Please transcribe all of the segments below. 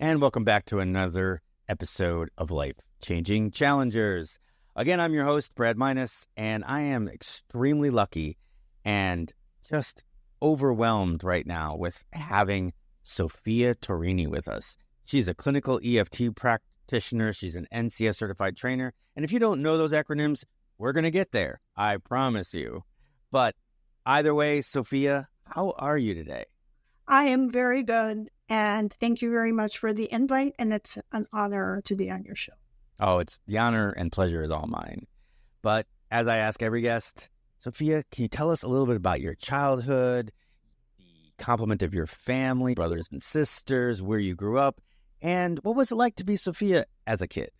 and welcome back to another episode of Life Changing Challengers. Again, I'm your host, Brad Minus, and I am extremely lucky and just overwhelmed right now with having Sophia Torini with us. She's a clinical EFT practitioner. She's an NCS certified trainer. And if you don't know those acronyms, we're going to get there. I promise you. But either way, Sophia, how are you today? I am very good, and thank you very much for the invite, and it's an honor to be on your show. Oh, it's the honor and pleasure is all mine. But as I ask every guest, Sophia, can you tell us a little bit about your childhood, the complement of your family, brothers and sisters, where you grew up, and what was it like to be Sophia as a kid?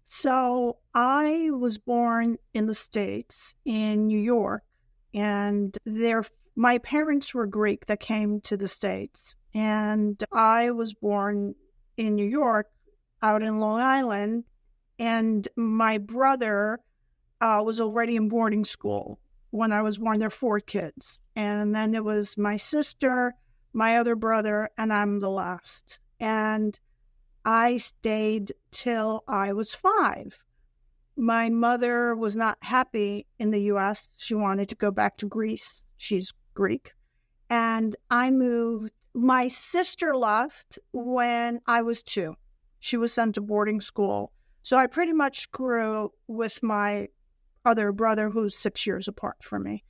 So I was born in the States, in New York, and my parents were Greek that came to the States, and I was born in New York, out in Long Island, and my brother was already in boarding school when I was born. There were 4 kids, and then it was my sister, my other brother, and I'm the last. And I stayed till I was 5. My mother was not happy in the U.S. She wanted to go back to Greece. She's Greek. And I moved. My sister left when I was 2. She was sent to boarding school. So I pretty much grew with my other brother, who's 6 years apart from me.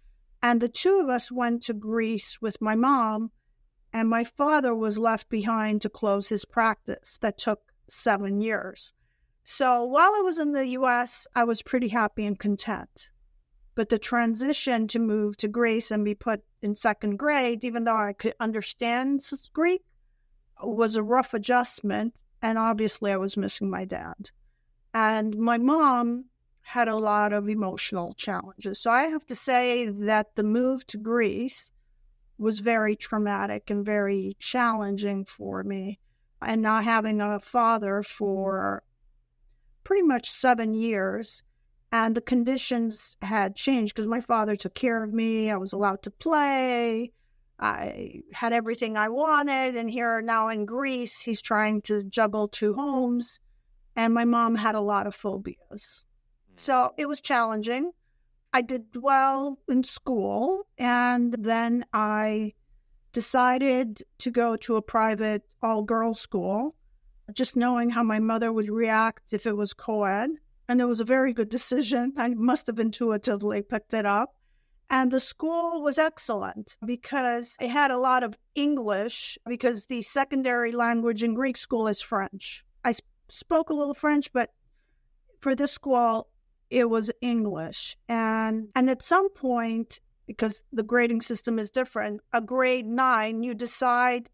And the 2 of us went to Greece with my mom, and my father was left behind to close his practice. That took 7 years. So while I was in the U.S., I was pretty happy and content. But the transition to move to Greece and be put in 2nd grade, even though I could understand Greek, was a rough adjustment. And obviously I was missing my dad. And my mom had a lot of emotional challenges. So I have to say that the move to Greece was very traumatic and very challenging for me. And not having a father for pretty much 7 years, and the conditions had changed because my father took care of me. I was allowed to play. I had everything I wanted. And here now in Greece, he's trying to juggle 2 homes. And my mom had a lot of phobias. So it was challenging. I did well in school. And then I decided to go to a private all-girls school, just knowing how my mother would react if it was co-ed. And it was a very good decision. I must have intuitively picked it up. And the school was excellent because it had a lot of English, because the secondary language in Greek school is French. I spoke a little French, but for this school, it was English. And at some point, because the grading system is different, a grade 9, you decide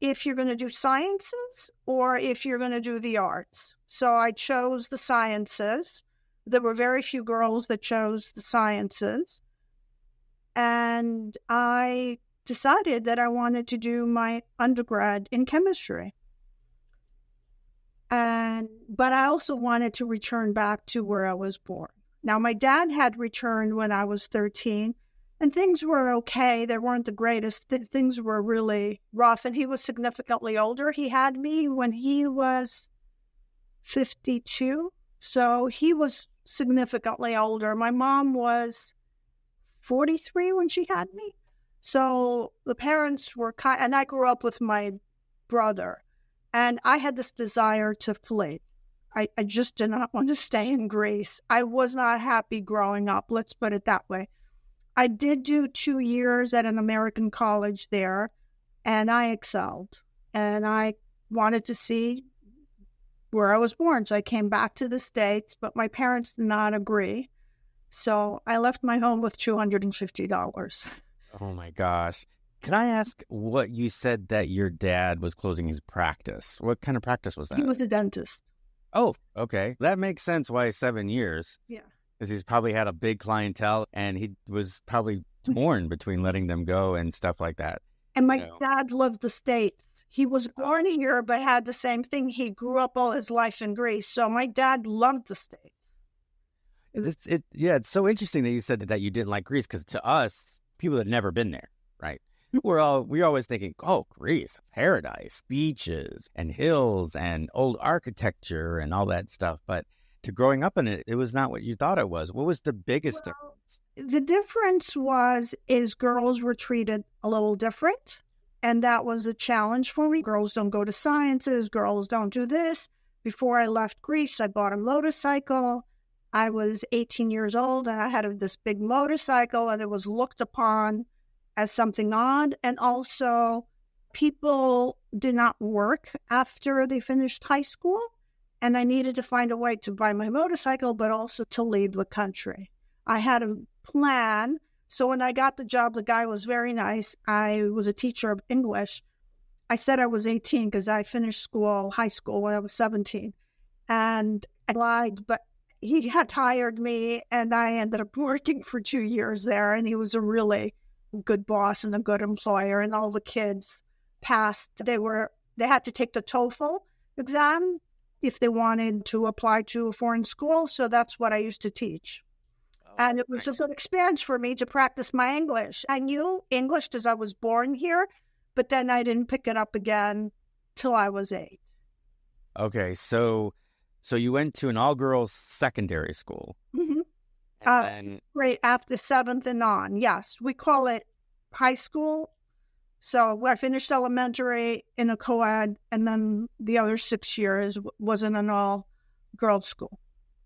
if you're going to do sciences or if you're going to do the arts. So I chose the sciences. There were very few girls that chose the sciences. And I decided that I wanted to do my undergrad in chemistry. But I also wanted to return back to where I was born. Now, my dad had returned when I was 13, and things were okay. They weren't the greatest. Things were really rough, and he was significantly older. He had me when he was 52, so he was significantly older. My mom was 43 when she had me. So the parents were and I grew up with my brother, and I had this desire to flee. I just did not want to stay in Greece. I was not happy growing up, let's put it that way. I did do 2 years at an American college there, and I excelled. And I wanted to see where I was born. So I came back to the States, but my parents did not agree. So I left my home with $250. Oh my gosh. Can I ask what you said that your dad was closing his practice? What kind of practice was that? He was a dentist. Oh, okay. That makes sense why 7 years. Yeah. Because he's probably had a big clientele, and he was probably torn between letting them go and stuff like that. And my dad loved the States. He was born here, but had the same thing. He grew up all his life in Greece. So my dad loved the States. It's so interesting that you said that you didn't like Greece, because to us, people had never been there, right? we're always thinking, oh, Greece, paradise, beaches and hills and old architecture and all that stuff. But to growing up in it, it was not what you thought it was. What was the biggest difference? The difference is girls were treated a little different. And that was a challenge for me. Girls don't go to sciences. Girls don't do this. Before I left Greece, I bought a motorcycle. I was 18 years old and I had this big motorcycle, and it was looked upon as something odd. And also, people did not work after they finished high school. And I needed to find a way to buy my motorcycle, but also to leave the country. I had a plan. So when I got the job, the guy was very nice. I was a teacher of English. I said I was 18 because I finished high school when I was 17. And I lied, but he had hired me, and I ended up working for 2 years there. And he was a really good boss and a good employer. And all the kids passed. They had to take the TOEFL exam if they wanted to apply to a foreign school. So that's what I used to teach. And it was a good experience for me to practice my English. I knew English because I was born here, but then I didn't pick it up again till I was 8. Okay, so you went to an all-girls secondary school. Mm-hmm. And then... Right after 7th and on, yes. We call it high school. So I finished elementary in a co-ed, and then the other 6 years was in an all-girls school.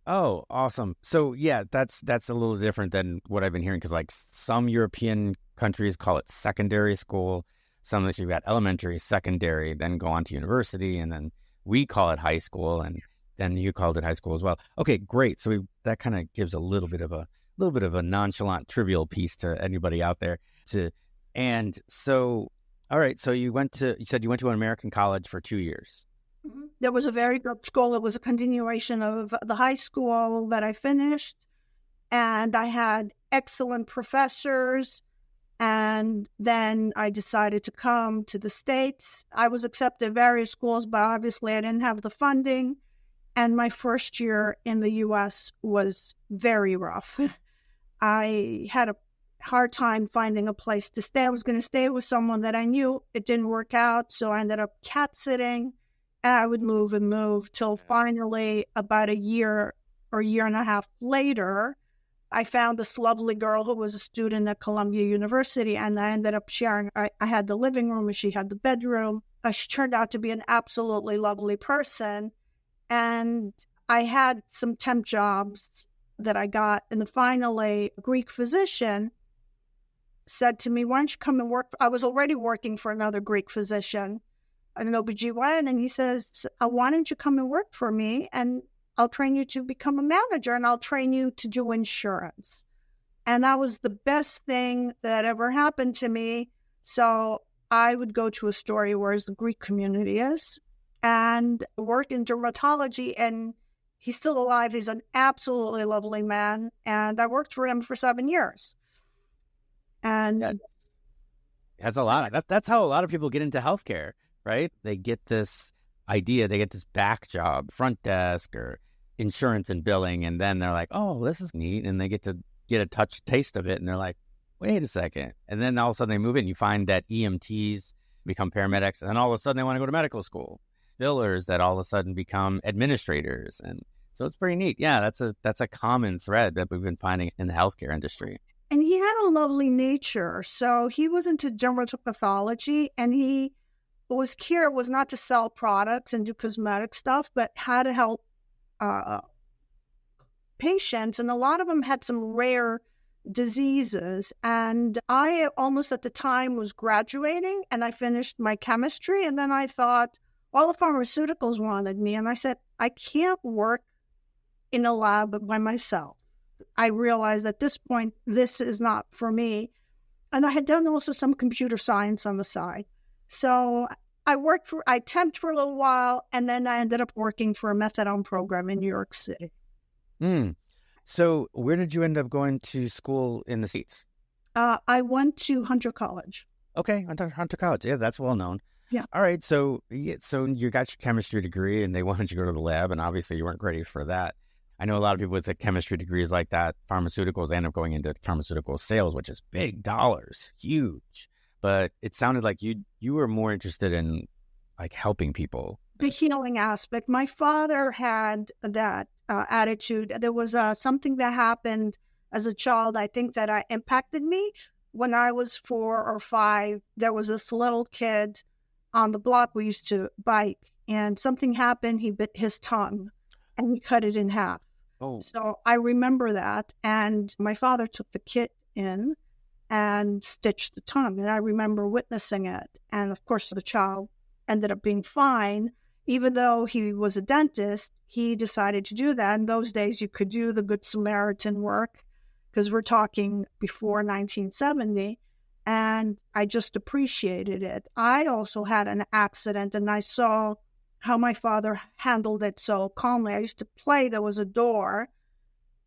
Oh, awesome. So yeah, that's a little different than what I've been hearing, because like some European countries call it secondary school. Some that you've got elementary, secondary, then go on to university, and then we call it high school, and then you called it high school as well. Okay, great. So that kind of gives a little bit of a nonchalant, trivial piece to anybody out there. And so, all right. So you said you went to an American college for 2 years. There was a very good school. It was a continuation of the high school that I finished. And I had excellent professors. And then I decided to come to the States. I was accepted at various schools, but obviously I didn't have the funding. And my first year in the U.S. was very rough. I had a hard time finding a place to stay. I was going to stay with someone that I knew. It didn't work out. So I ended up cat sitting. I would move till finally about a year or year and a half later, I found this lovely girl who was a student at Columbia University, and I ended up sharing. I had the living room and she had the bedroom. She turned out to be an absolutely lovely person. And I had some temp jobs that I got, and finally a Greek physician said to me, why don't you come and work? I was already working for another Greek physician, an OBGYN, and he says, why don't you come and work for me, and I'll train you to become a manager, and I'll train you to do insurance. And that was the best thing that ever happened to me. So I would go to Astoria, where the Greek community is, and work in dermatology, and he's still alive. He's an absolutely lovely man, and I worked for him for 7 years. And that's a lot. That's how a lot of people get into healthcare, right? They get this idea, they get this back job, front desk or insurance and billing, and then they're like, oh, this is neat, and they get to get a taste of it, and they're like, wait a second. And then all of a sudden they move in. You find that EMTs become paramedics, and then all of a sudden they want to go to medical school. Billers that all of a sudden become administrators. And so it's pretty neat. Yeah, that's a common thread that we've been finding in the healthcare industry. And he had a lovely nature. So he was into dermatopathology, and he was here was not to sell products and do cosmetic stuff, but how to help patients. And a lot of them had some rare diseases. And I almost at the time was graduating, and I finished my chemistry. And then I thought, all the pharmaceuticals wanted me. And I said, I can't work in a lab by myself. I realized at this point, this is not for me. And I had done also some computer science on the side. So I temped for a little while, and then I ended up working for a methadone program in New York City. So where did you end up going to school in the States? I went to Hunter College. Okay, Hunter College. Yeah, that's well known. Yeah. All right. So you got your chemistry degree, and they wanted you to go to the lab, and obviously you weren't ready for that. I know a lot of people with the chemistry degrees like that, pharmaceuticals, end up going into pharmaceutical sales, which is big dollars, huge. but it sounded like you were more interested in like helping people. The healing aspect. My father had that attitude. There was something that happened as a child, I think, that impacted me. When I was 4 or 5, there was this little kid on the block we used to bike, and something happened. He bit his tongue, and he cut it in half. Oh. So I remember that, and my father took the kit in and stitched the tongue, and I remember witnessing it. And of course, the child ended up being fine. Even though he was a dentist, he decided to do that. In those days, you could do the Good Samaritan work, because we're talking before 1970, and I just appreciated it. I also had an accident, and I saw how my father handled it so calmly. I used to play. There was a door,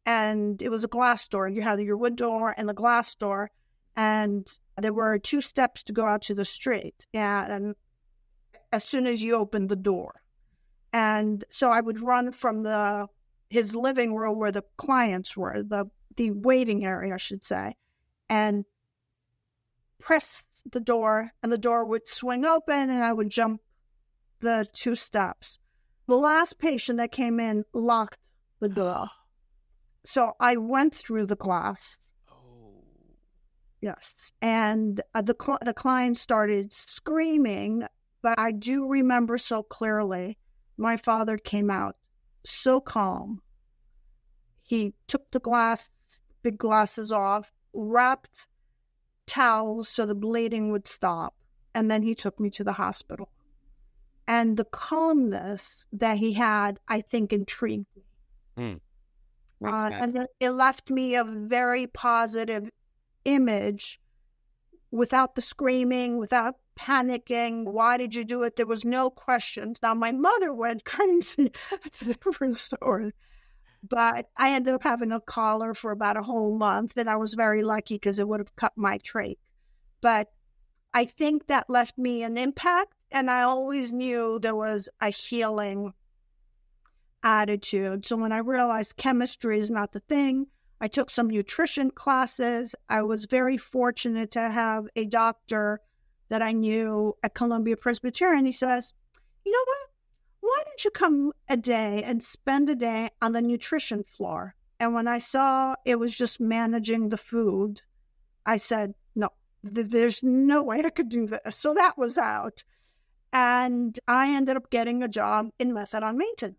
and it was a glass door. You had your wood door and the glass door, and there were 2 steps to go out to the street. And as soon as you opened the door. And so I would run from his living room where the clients were, the waiting area, I should say, and press the door, and the door would swing open, and I would jump the 2 steps. The last patient that came in locked the door. So I went through the glass. Oh. Yes. And the client started screaming. But I do remember so clearly, my father came out so calm. He took the big glasses off, wrapped towels so the bleeding would stop, and then he took me to the hospital. And the calmness that he had, I think, intrigued me. And it left me a very positive image without the screaming, without panicking. Why did you do it? There was no questions. Now, my mother went crazy. That's a different story. But I ended up having a collar for about a whole month, and I was very lucky because it would have cut my trach. But I think that left me an impact, and I always knew there was a healing attitude. So when I realized chemistry is not the thing, I took some nutrition classes. I was very fortunate to have a doctor that I knew at Columbia Presbyterian. He says, you know what? Why don't you come a day and spend a day on the nutrition floor? And when I saw it was just managing the food, I said, no, there's no way I could do this. So that was out. And I ended up getting a job in methadone maintenance.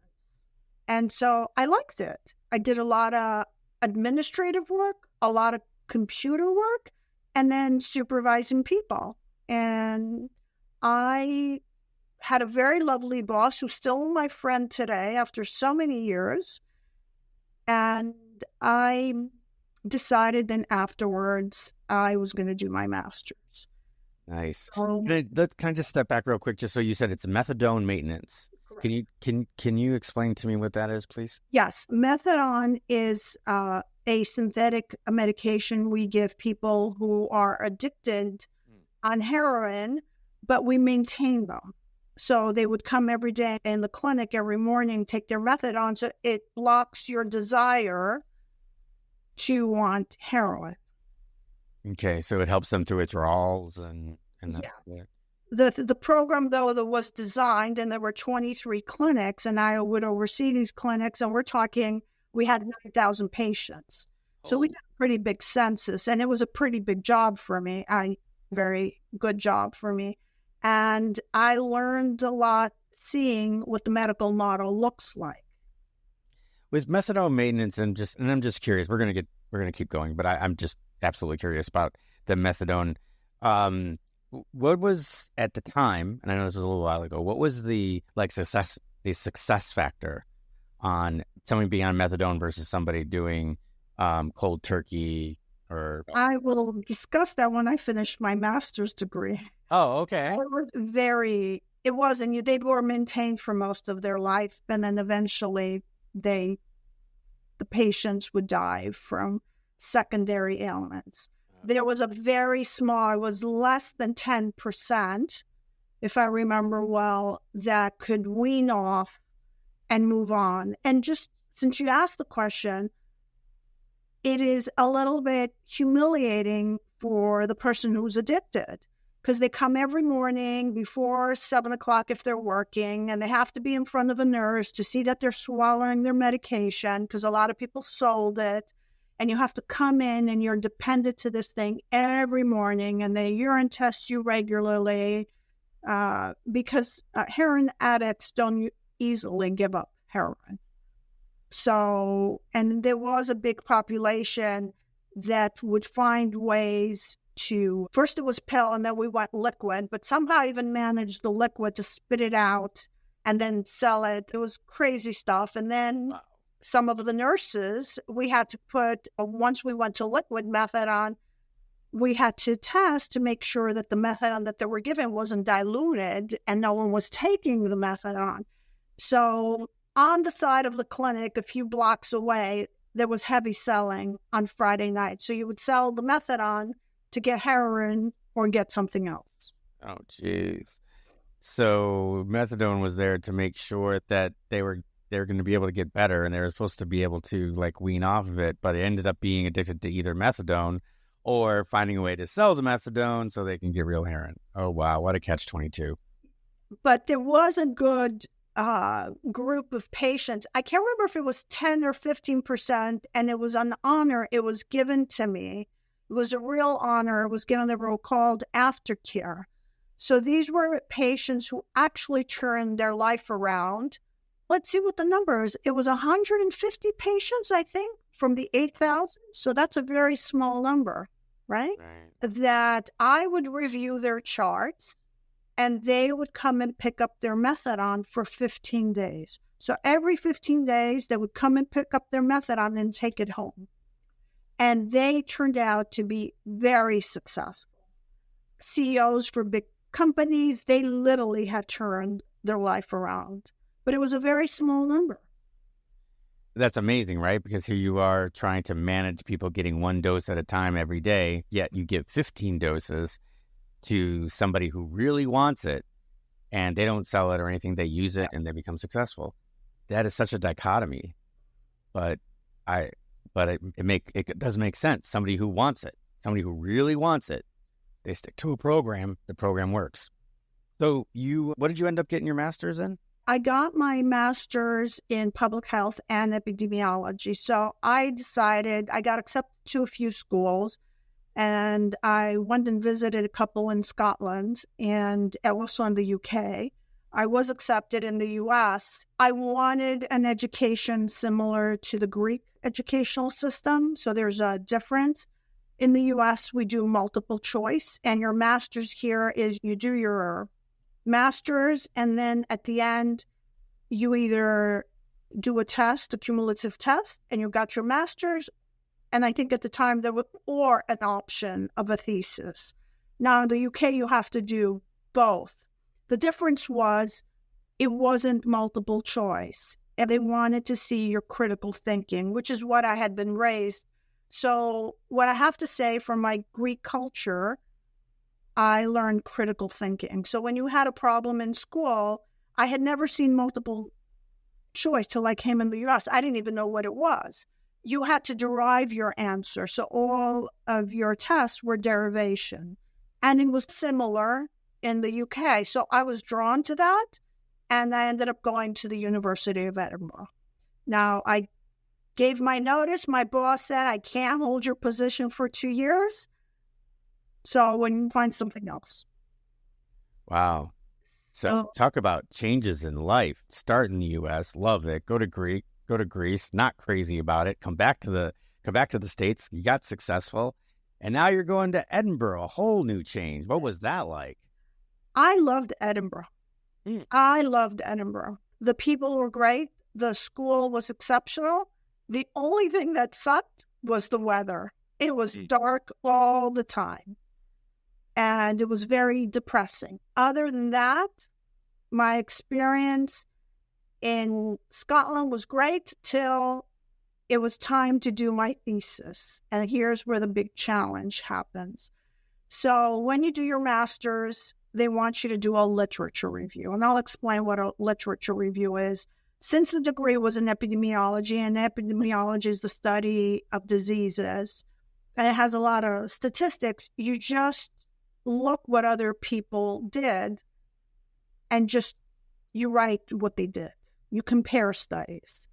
And so I liked it. I did a lot of administrative work, a lot of computer work, and then supervising people. And I had a very lovely boss who's still my friend today after so many years. And I decided then afterwards I was going to do my master's. Nice. Let's kind of just step back real quick. Just so you said it's methadone maintenance. Correct. Can you explain to me what that is, please? Yes. Methadone is a synthetic medication we give people who are addicted on heroin, but we maintain them. So they would come every day in the clinic every morning, take their methadone, so it blocks your desire to want heroin. Okay, so it helps them through withdrawals and that. Yeah. The program, though, that was designed, and there were 23 clinics, and I would oversee these clinics, and we're talking, we had 9,000 patients. So we had a pretty big census, and it was a pretty big job for me. Very good job for me. And I learned a lot seeing what the medical model looks like. With methadone maintenance, and I'm just curious, we're gonna keep going, but I'm just absolutely curious about the methadone. What was at the time, and I know this was a little while ago, what was the success factor on someone being on methadone versus somebody doing cold turkey? Or I will discuss that when I finish my master's degree. Oh, okay. It wasn't, they were maintained for most of their life, and then eventually the patients would die from secondary ailments. There was a very small, it was less than 10%, if I remember well, that could wean off and move on. And just since you asked the question, it is a little bit humiliating for the person who's addicted, because they come every morning before 7 o'clock if they're working, and they have to be in front of a nurse to see that they're swallowing their medication, because a lot of people sold it. And you have to come in and you're dependent to this thing every morning, and they urine test you regularly because heroin addicts don't easily give up heroin. So, and there was a big population that would find ways to, first it was pill and then we went liquid, but somehow even managed the liquid to spit it out and then sell it. It was crazy stuff. And then some of the nurses, we had to put, once we went to liquid methadone, we had to test to make sure that the methadone that they were given wasn't diluted and no one was taking the methadone. So on the side of the clinic, a few blocks away, there was heavy selling on Friday night. So you would sell the methadone to get heroin or get something else. Oh, geez. So methadone was there to make sure that they're going to be able to get better, and they were supposed to be able to like wean off of it, but it ended up being addicted to either methadone or finding a way to sell the methadone so they can get real heroin. Oh, wow. What a catch-22. But there was a good group of patients. I can't remember if it was 10 or 15%, and it was an honor. It was given to me. It was a real honor. It was given. They were called aftercare. So these were patients who actually turned their life around. Let's see what the number is. It was 150 patients, I think, from the 8,000. So that's a very small number, right? That I would review their charts, and they would come and pick up their methadone for 15 days. So every 15 days, they would come and pick up their methadone and take it home. And they turned out to be very successful. CEOs for big companies, they literally had turned their life around. But it was a very small number. That's amazing, right? Because here you are trying to manage people getting one dose at a time every day, yet you give 15 doses to somebody who really wants it, and they don't sell it or anything. They use it and they become successful. That is such a dichotomy, but it does make sense. Somebody who wants it, somebody who really wants it, they stick to a program. The program works. So what did you end up getting your master's in? I got my master's in public health and epidemiology. So I decided, I got accepted to a few schools, and I went and visited a couple in Scotland and also in the UK. I was accepted in the US. I wanted an education similar to the Greek educational system. So there's a difference. In the US, we do multiple choice, and your master's here is you do your master's, and then at the end, you either do a test, a cumulative test, and you got your master's. And I think at the time there was or an option of a thesis. Now in the UK, you have to do both. The difference was it wasn't multiple choice, and they wanted to see your critical thinking, which is what I had been raised. So what I have to say from my Greek culture, I learned critical thinking. So when you had a problem in school, I had never seen multiple choice till I came in the US. I didn't even know what it was. You had to derive your answer. So all of your tests were derivation. And it was similar in the UK. So I was drawn to that, and I ended up going to the University of Edinburgh. Now, I gave my notice. My boss said, I can't hold your position for 2 years. So when you find something else. Wow. So talk about changes in life. Start in the U.S., love it. Go to Greece, not crazy about it. Come back to the States. You got successful, and now you're going to Edinburgh. A whole new change. What was that like? I loved Edinburgh. I loved Edinburgh. The people were great. The school was exceptional. The only thing that sucked was the weather. It was dark all the time. And it was very depressing. Other than that, my experience in Scotland was great till it was time to do my thesis. And here's where the big challenge happens. So when you do your master's, they want you to do a literature review. And I'll explain what a literature review is. Since the degree was in epidemiology, and epidemiology is the study of diseases, and it has a lot of statistics, you just look what other people did and just you write what they did. You compare studies.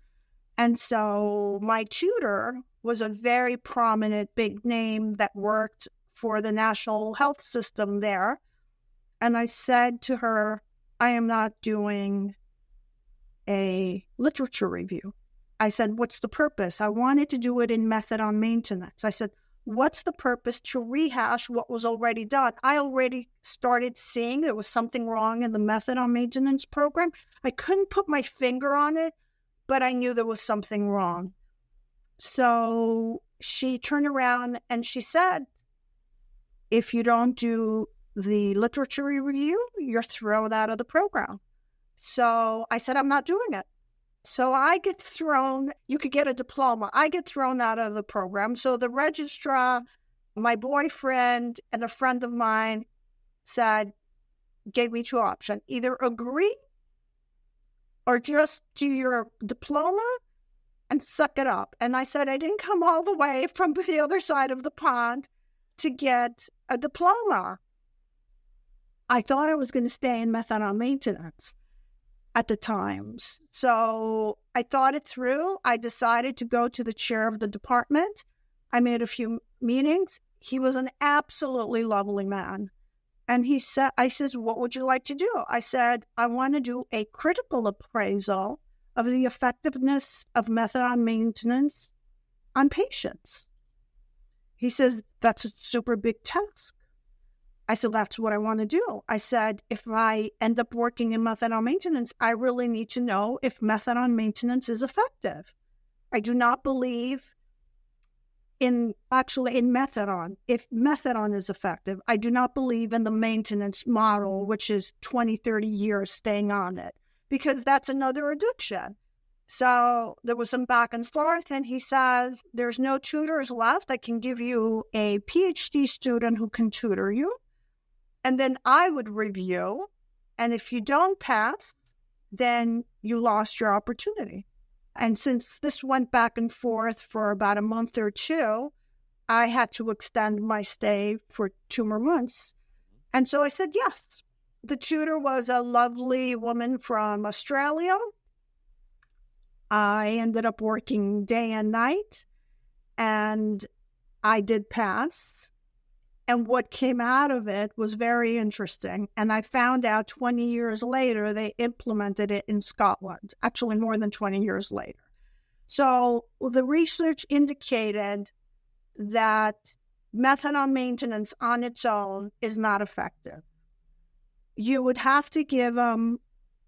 And so my tutor was a very prominent big name that worked for the national health system there. And I said to her, I am not doing a literature review. I said, what's the purpose? I wanted to do it in methadone maintenance. I said, what's the purpose to rehash what was already done? I already started seeing there was something wrong in the methadone maintenance program. I couldn't put my finger on it, but I knew there was something wrong. So she turned around and she said, if you don't do the literature review, you're thrown out of the program. So I said, I'm not doing it. So I get thrown, you could get a diploma. I get thrown out of the program. So the registrar, my boyfriend, and a friend of mine gave me two options. Either agree or just do your diploma and suck it up. And I said, I didn't come all the way from the other side of the pond to get a diploma. I thought I was going to stay in methadone maintenance at the times. So I thought it through. I decided to go to the chair of the department. I made a few meetings. He was an absolutely lovely man. And I says, what would you like to do? I said, I want to do a critical appraisal of the effectiveness of methadone maintenance on patients. He says, that's a super big task. I said, that's what I want to do. I said, if I end up working in methadone maintenance, I really need to know if methadone maintenance is effective. I do not believe in methadone. If methadone is effective, I do not believe in the maintenance model, which is 20, 30 years staying on it, because that's another addiction. So there was some back and forth, and he says, there's no tutors left. I can give you a PhD student who can tutor you. And then I would review, and if you don't pass, then you lost your opportunity. And since this went back and forth for about a month or two, I had to extend my stay for 2 more months. And so I said yes. The tutor was a lovely woman from Australia. I ended up working day and night, and I did pass. And what came out of it was very interesting. And I found out 20 years later, they implemented it in Scotland, actually more than 20 years later. So the research indicated that methadone maintenance on its own is not effective. You would have to give them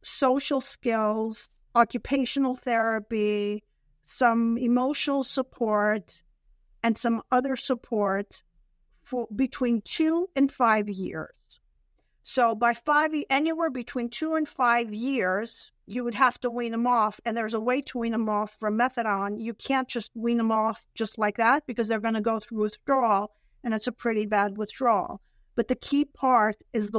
social skills, occupational therapy, some emotional support, and some other support for between 2 and 5 years. So by anywhere between 2 and 5 years, you would have to wean them off. And there's a way to wean them off from methadone. You can't just wean them off just like that, because they're going to go through withdrawal, and it's a pretty bad withdrawal. But the key part is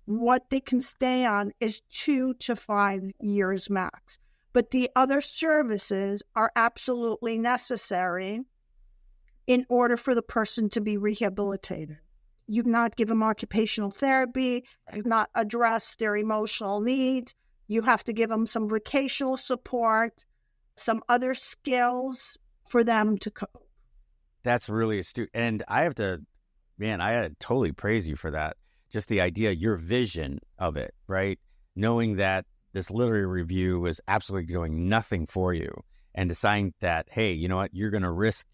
what they can stay on is 2 to 5 years max. But the other services are absolutely necessary in order for the person to be rehabilitated. You not give them occupational therapy, you not address their emotional needs. You have to give them some vocational support, some other skills for them to cope. That's really astute. And I had to totally praise you for that. Just the idea, your vision of it, right? Knowing that this literary review was absolutely doing nothing for you, and deciding that, hey, you know what, you're going to risk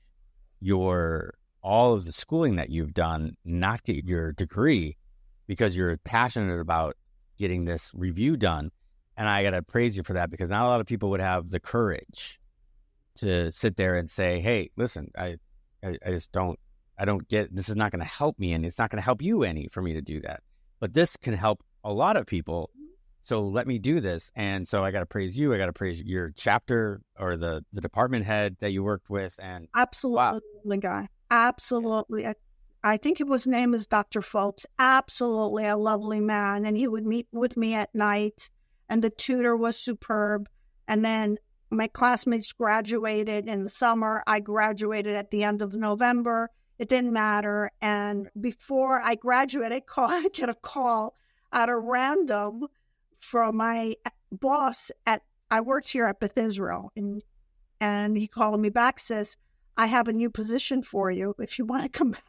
all of the schooling that you've done, not get your degree, because you're passionate about getting this review done. And I got to praise you for that, because not a lot of people would have the courage to sit there and say, hey, listen, I don't get, this is not going to help me, and it's not going to help you any for me to do that. But this can help a lot of people. So let me do this. And so I got to praise you. I got to praise your chapter or the department head that you worked with. And absolutely, wow. Guy. Absolutely. I think his name is Dr. Phelps. Absolutely a lovely man. And he would meet with me at night, and the tutor was superb. And then my classmates graduated in the summer. I graduated at the end of November. It didn't matter. And before I graduated, I get a call out of random from my boss I worked here at Beth Israel, and he called me back, says, I have a new position for you if you want to come back.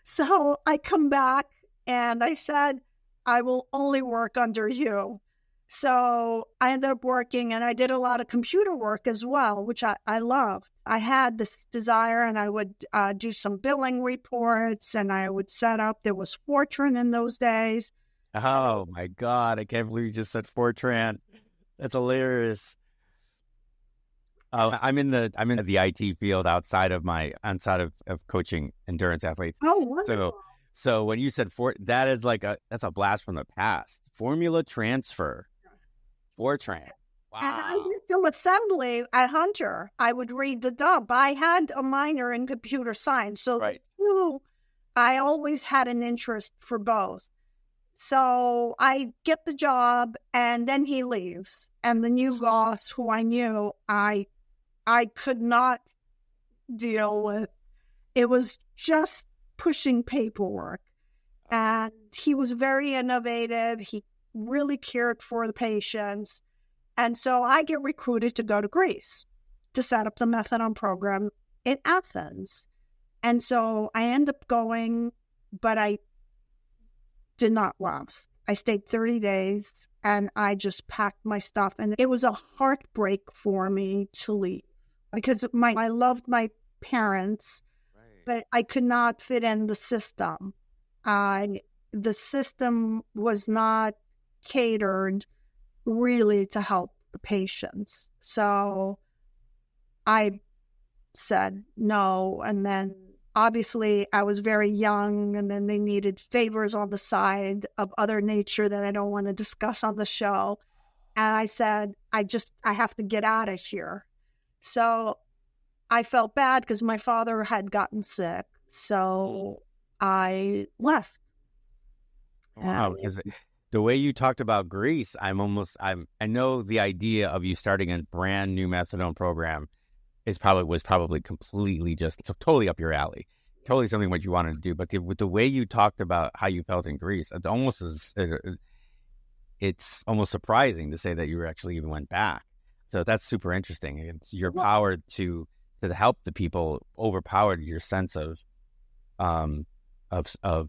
So I come back and I said, I will only work under you. So I ended up working, and I did a lot of computer work as well, which I loved. I had this desire, and I would do some billing reports, and I would set up. There was Fortran in those days. Oh my God! I can't believe you just said Fortran. That's hilarious. I'm in the IT field outside of coaching endurance athletes. Oh, wonderful. So when you said that is that's a blast from the past. Formula transfer. Fortran. Wow. And I did some assembly at Hunter. I would read the dump. I had a minor in computer science. So right. I always had an interest for both. So I get the job, and then he leaves. And the new boss, who I knew, I could not deal with. It was just pushing paperwork. And he was very innovative. He really cared for the patients. And so I get recruited to go to Greece to set up the methadone program in Athens. And so I end up going, but I did not last. I stayed 30 days, and I just packed my stuff. And it was a heartbreak for me to leave because I loved my parents, right, but I could not fit in the system. The system was not catered really to help the patients. So I said no. And then obviously I was very young, and then they needed favors on the side of other nature that I don't want to discuss on the show. And I said, I have to get out of here. So I felt bad because my father had gotten sick. So I left. Wow, because the way you talked about Greece, I know the idea of you starting a brand new methadone program was probably completely just totally up your alley, totally something what you wanted to do. But with the way you talked about how you felt in Greece, it's almost surprising to say that you actually even went back. So that's super interesting. It's your power to help the people overpowered your sense of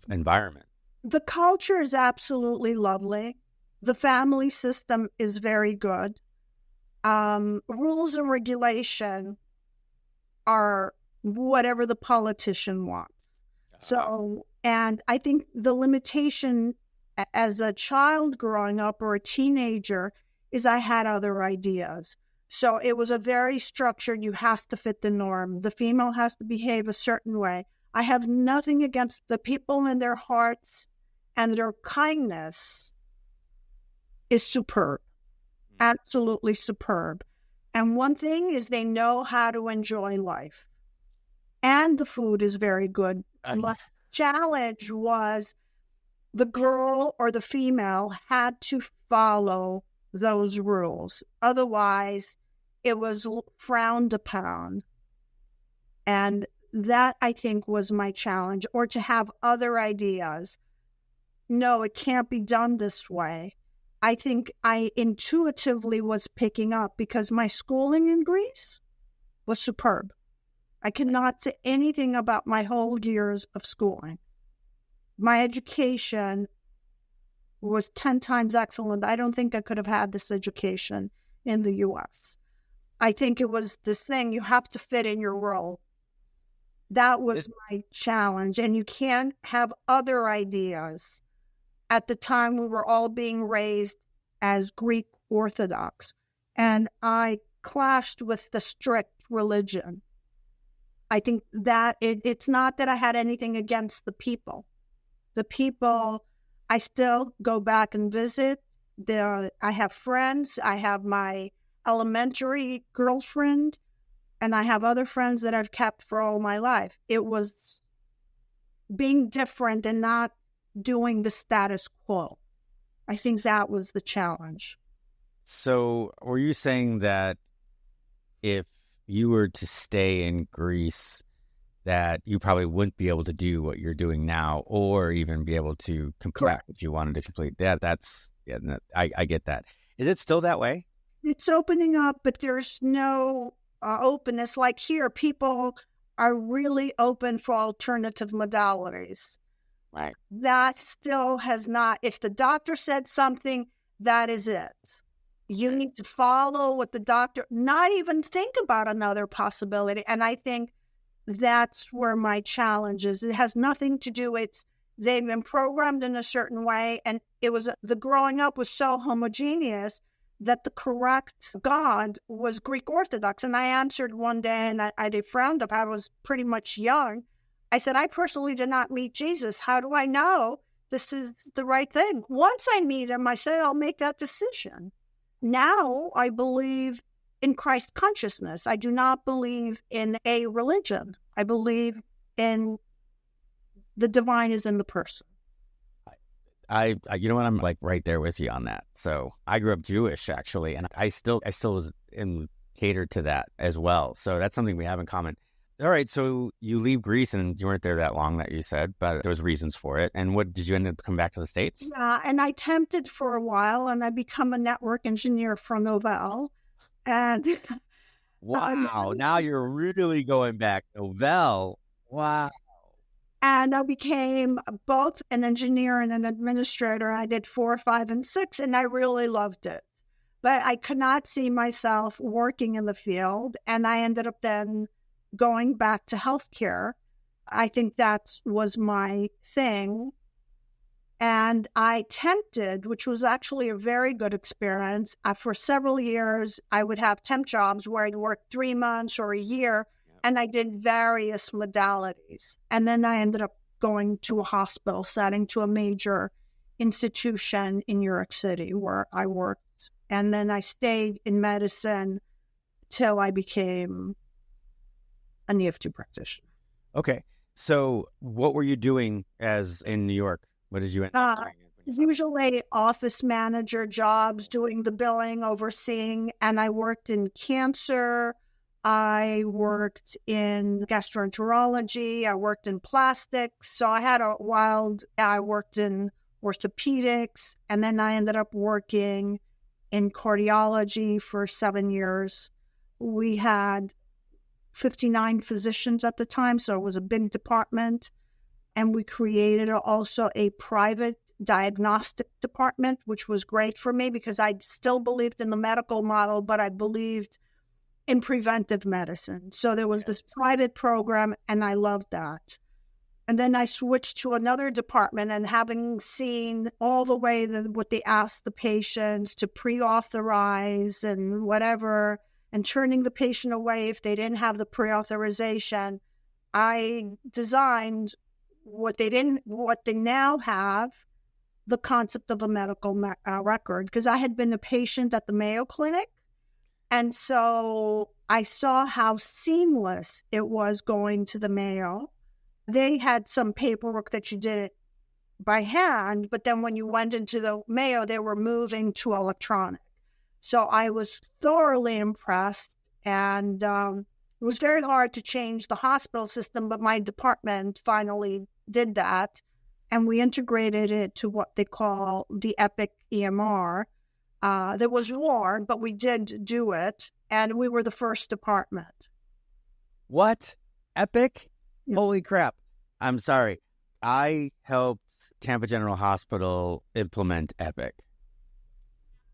environment. The culture is absolutely lovely. The family system is very good. Rules and regulation are whatever the politician wants. So, and I think the limitation as a child growing up or a teenager is I had other ideas. So it was a very structured, you have to fit the norm. The female has to behave a certain way. I have nothing against the people in their hearts, and their kindness is superb, absolutely superb. And one thing is they know how to enjoy life. And the food is very good. My challenge was the girl or the female had to follow those rules. Otherwise, it was frowned upon. And that, I think, was my challenge, or to have other ideas. No, it can't be done this way. I think I intuitively was picking up because my schooling in Greece was superb. I cannot say anything about my whole years of schooling. My education was 10 times excellent. I don't think I could have had this education in the U.S. I think it was this thing, you have to fit in your role. That was my challenge. And you can't have other ideas. At the time, we were all being raised as Greek Orthodox, and I clashed with the strict religion. I think that it's not that I had anything against the people. The people, I still go back and visit. I have friends. I have my elementary girlfriend, and I have other friends that I've kept for all my life. It was being different and not doing the status quo. I think that was the challenge. So were you saying that if you were to stay in Greece, that you probably wouldn't be able to do what you're doing now, or even be able to complete Correct. what you wanted to complete. I get that. Is it still that way? It's opening up, but there's no openness. Like here, people are really open for alternative modalities. Right. That still has not, if the doctor said something, that is it. You need to follow what the doctor, not even think about another possibility. And I think that's where my challenge is. It has nothing to do with, they've been programmed in a certain way. And the growing up was so homogeneous that the correct God was Greek Orthodox. And I answered one day, and they frowned up. I was pretty much young. I said, I personally did not meet Jesus. How do I know this is the right thing? Once I meet him, I say, I'll make that decision. Now I believe in Christ consciousness. I do not believe in a religion. I believe in the divine is in the person. I you know what, I'm like right there with you on that. So I grew up Jewish actually, and I still was catered to that as well. So that's something we have in common. All right, so you leave Greece, and you weren't there that long, that you said, but there was reasons for it. And what did you end up come back to the States? Yeah, and I tempted for a while, and I become a network engineer for Novell. And wow, now you're really going back. Novell, wow. And I became both an engineer and an administrator. I did 4, 5, and 6, and I really loved it. But I could not see myself working in the field, and I ended up then going back to healthcare. I think that was my thing. And I tempted, which was actually a very good experience. For several years, I would have temp jobs where I'd work 3 months or a year, and I did various modalities. And then I ended up going to a hospital setting, to a major institution in New York City where I worked. And then I stayed in medicine till I became an EFT practitioner. Okay. So what were you doing as in New York? What did you end up doing? Usually office manager jobs, doing the billing, overseeing, and I worked in cancer. I worked in gastroenterology. I worked in plastics. So I worked in orthopedics, and then I ended up working in cardiology for 7 years. We had 59 physicians at the time, so it was a big department. And we created also a private diagnostic department, which was great for me because I still believed in the medical model, but I believed in preventive medicine. So there was this private program, and I loved that. And then I switched to another department, and having seen all the way what they asked the patients to pre-authorize and whatever, and turning the patient away if they didn't have the pre-authorization, I designed what they now have, the concept of a medical record, because I had been a patient at the Mayo Clinic. And so I saw how seamless it was going to the Mayo. They had some paperwork that you did it by hand, but then when you went into the Mayo, they were moving to electronic. So I was thoroughly impressed, and it was very hard to change the hospital system, but my department finally did that, and we integrated it to what they call the Epic EMR. There was more, but we did do it, and we were the first department. What? Epic? Yeah. Holy crap. I'm sorry. I helped Tampa General Hospital implement Epic.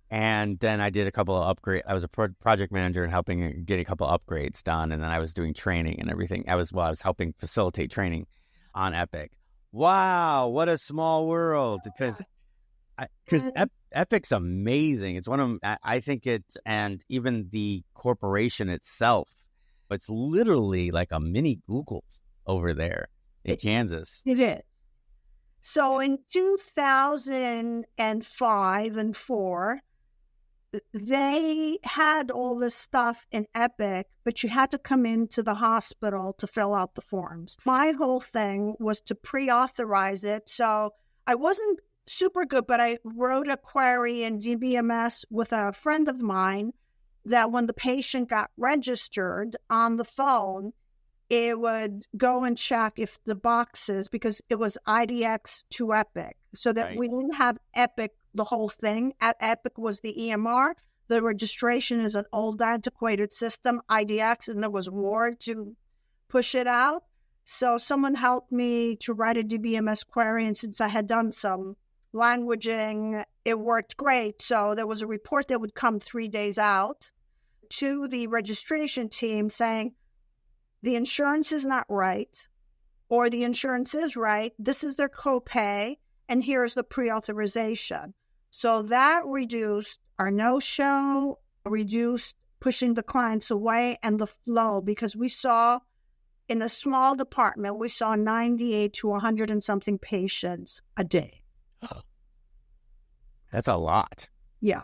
And then I did a couple of upgrades. I was a project manager and helping get a couple of upgrades done. And then I was doing training and everything. I was helping facilitate training on Epic. Wow, what a small world. Because Epic's amazing. It's one of them. I think and even the corporation itself, it's literally like a mini Google over there in Kansas. It is. So in 2005 and 4, they had all this stuff in Epic, but you had to come into the hospital to fill out the forms. My whole thing was to pre-authorize it. So I wasn't super good, but I wrote a query in DBMS with a friend of mine that when the patient got registered on the phone, it would go and check if the boxes, because it was IDX to Epic, so that we didn't have Epic, the whole thing. Epic was the EMR. The registration is an old, antiquated system, IDX, and there was war to push it out. So someone helped me to write a DBMS query, and since I had done some languaging, it worked great. So there was a report that would come 3 days out to the registration team saying, the insurance is not right, or the insurance is right, this is their copay, and here's the pre-authorization. So that reduced our no-show, reduced pushing the clients away, and the flow, because we saw in a small department, we saw 98 to 100 and something patients a day. That's a lot. Yeah.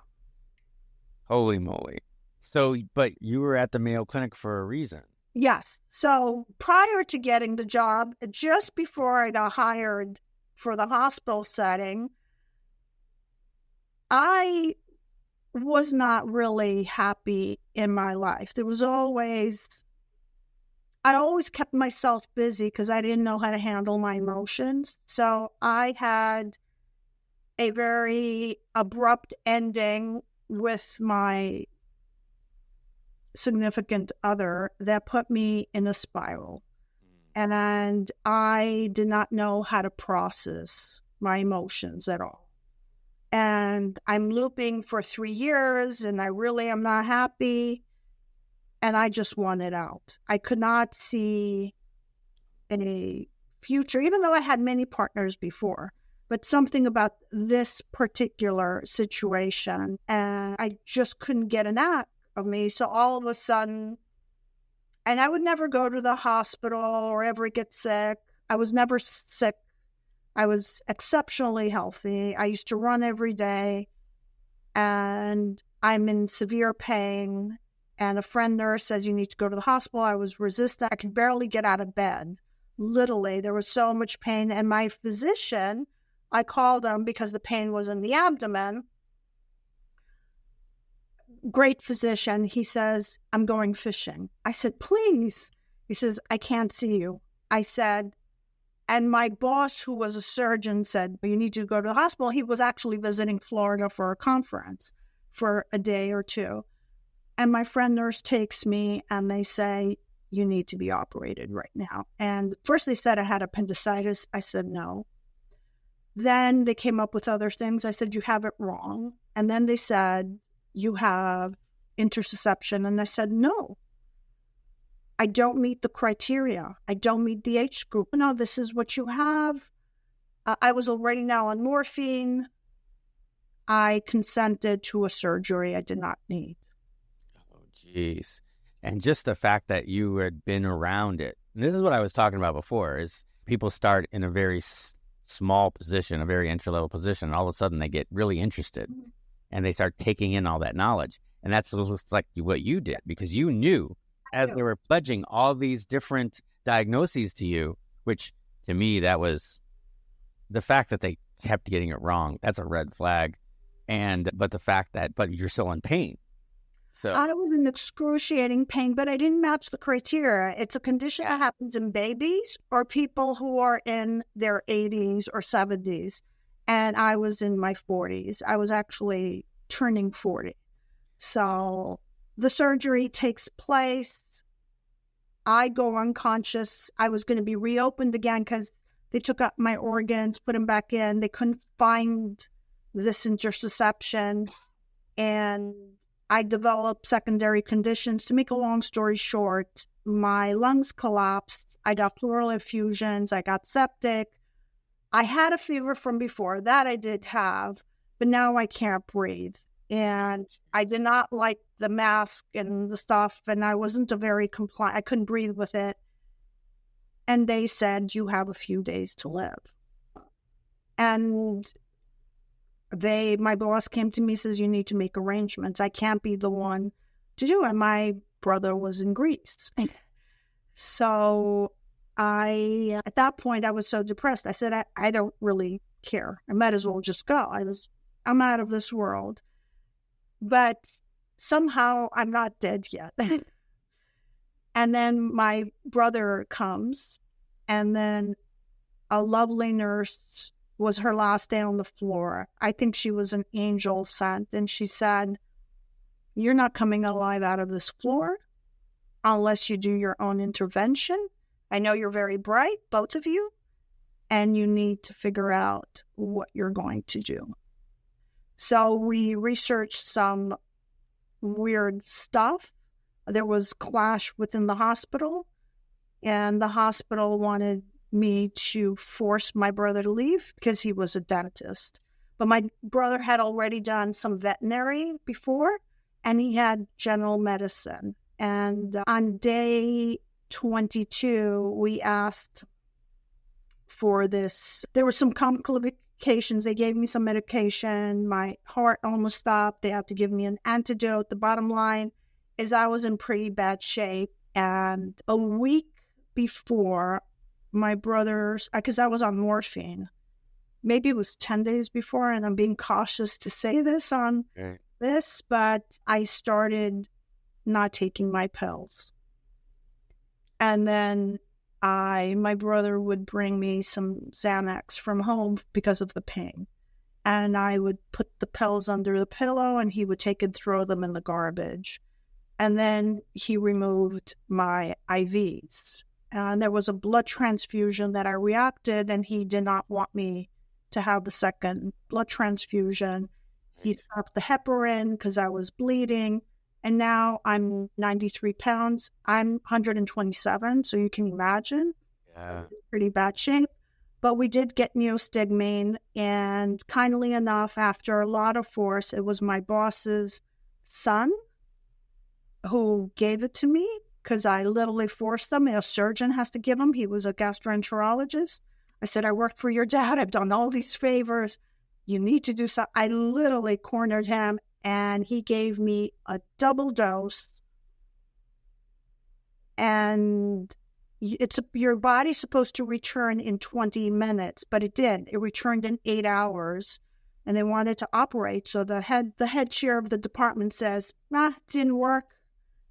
Holy moly. So, but you were at the Mayo Clinic for a reason. Yes. So prior to getting the job, just before I got hired for the hospital setting, I was not really happy in my life. I always kept myself busy because I didn't know how to handle my emotions. So I had a very abrupt ending with my significant other that put me in a spiral. And I did not know how to process my emotions at all. And I'm looping for 3 years, and I really am not happy. And I just wanted out. I could not see a future, even though I had many partners before. But something about this particular situation, and I just couldn't get an act of me. So all of a sudden, and I would never go to the hospital or ever get sick. I was never sick. I was exceptionally healthy. I used to run every day, and I'm in severe pain. And a friend nurse says, you need to go to the hospital. I was resistant. I could barely get out of bed. Literally, there was so much pain. And my physician, I called him because the pain was in the abdomen. Great physician. He says, I'm going fishing. I said, please. He says, I can't see you. I said, and my boss, who was a surgeon, said, you need to go to the hospital. He was actually visiting Florida for a conference for a day or two. And my friend nurse takes me and they say, you need to be operated right now. And first they said I had appendicitis. I said, no. Then they came up with other things. I said, you have it wrong. And then they said, you have interception. And I said, no, I don't meet the criteria. I don't meet the H group. No, this is what you have. I was already now on morphine. I consented to a surgery I did not need. Oh, geez. And just the fact that you had been around it. And this is what I was talking about before, is people start in a very small position, a very entry-level position, and all of a sudden they get really interested. Mm-hmm. And they start taking in all that knowledge. And that's just like what you did, because you knew as they were pledging all these different diagnoses to you, which to me, that was the fact that they kept getting it wrong. That's a red flag. But the fact that, but you're still in pain. So I was in excruciating pain, but I didn't match the criteria. It's a condition that happens in babies or people who are in their 80s or 70s. And I was in my 40s. I was actually turning 40. So the surgery takes place. I go unconscious. I was going to be reopened again because they took up my organs, put them back in. They couldn't find this interception. And I developed secondary conditions. To make a long story short, my lungs collapsed. I got pleural effusions. I got septic. I had a fever from before. That I did have, but now I can't breathe. And I did not like the mask and the stuff, and I wasn't a very compliant. I couldn't breathe with it. And they said, you have a few days to live. And my boss came to me, says, you need to make arrangements. I can't be the one to do it. My brother was in Greece. So at that point, I was so depressed. I said, I don't really care. I might as well just go. I'm out of this world. But somehow I'm not dead yet. And then my brother comes, and then a lovely nurse was her last day on the floor. I think she was an angel sent. And she said, "You're not coming alive out of this floor unless you do your own intervention. I know you're very bright, both of you, and you need to figure out what you're going to do." So we researched some weird stuff. There was clash within the hospital, and the hospital wanted me to force my brother to leave because he was a dentist. But my brother had already done some veterinary before, and he had general medicine. And on day 22, we asked for this. There were some complications. They gave me some medication. My heart almost stopped. They had to give me an antidote. The bottom line is I was in pretty bad shape. And a week before, my brother's, because I was on morphine, maybe it was 10 days before, and I'm being cautious to say this on this, but I started not taking my pills. And then my brother would bring me some Xanax from home because of the pain. And I would put the pills under the pillow, and he would take and throw them in the garbage. And then he removed my IVs. And there was a blood transfusion that I reacted, and he did not want me to have the second blood transfusion. He stopped the heparin because I was bleeding. And now I'm 93 pounds. I'm 127, so you can imagine. Yeah. Pretty bad shape. But we did get neostigmine, and kindly enough, after a lot of force, it was my boss's son who gave it to me because I literally forced them. A surgeon has to give them. He was a gastroenterologist. I said, "I worked for your dad. I've done all these favors. You need to do something." I literally cornered him, and he gave me a double dose. And your body's supposed to return in 20 minutes, but it didn't. It returned in 8 hours, and they wanted to operate. So the head chair of the department says, didn't work.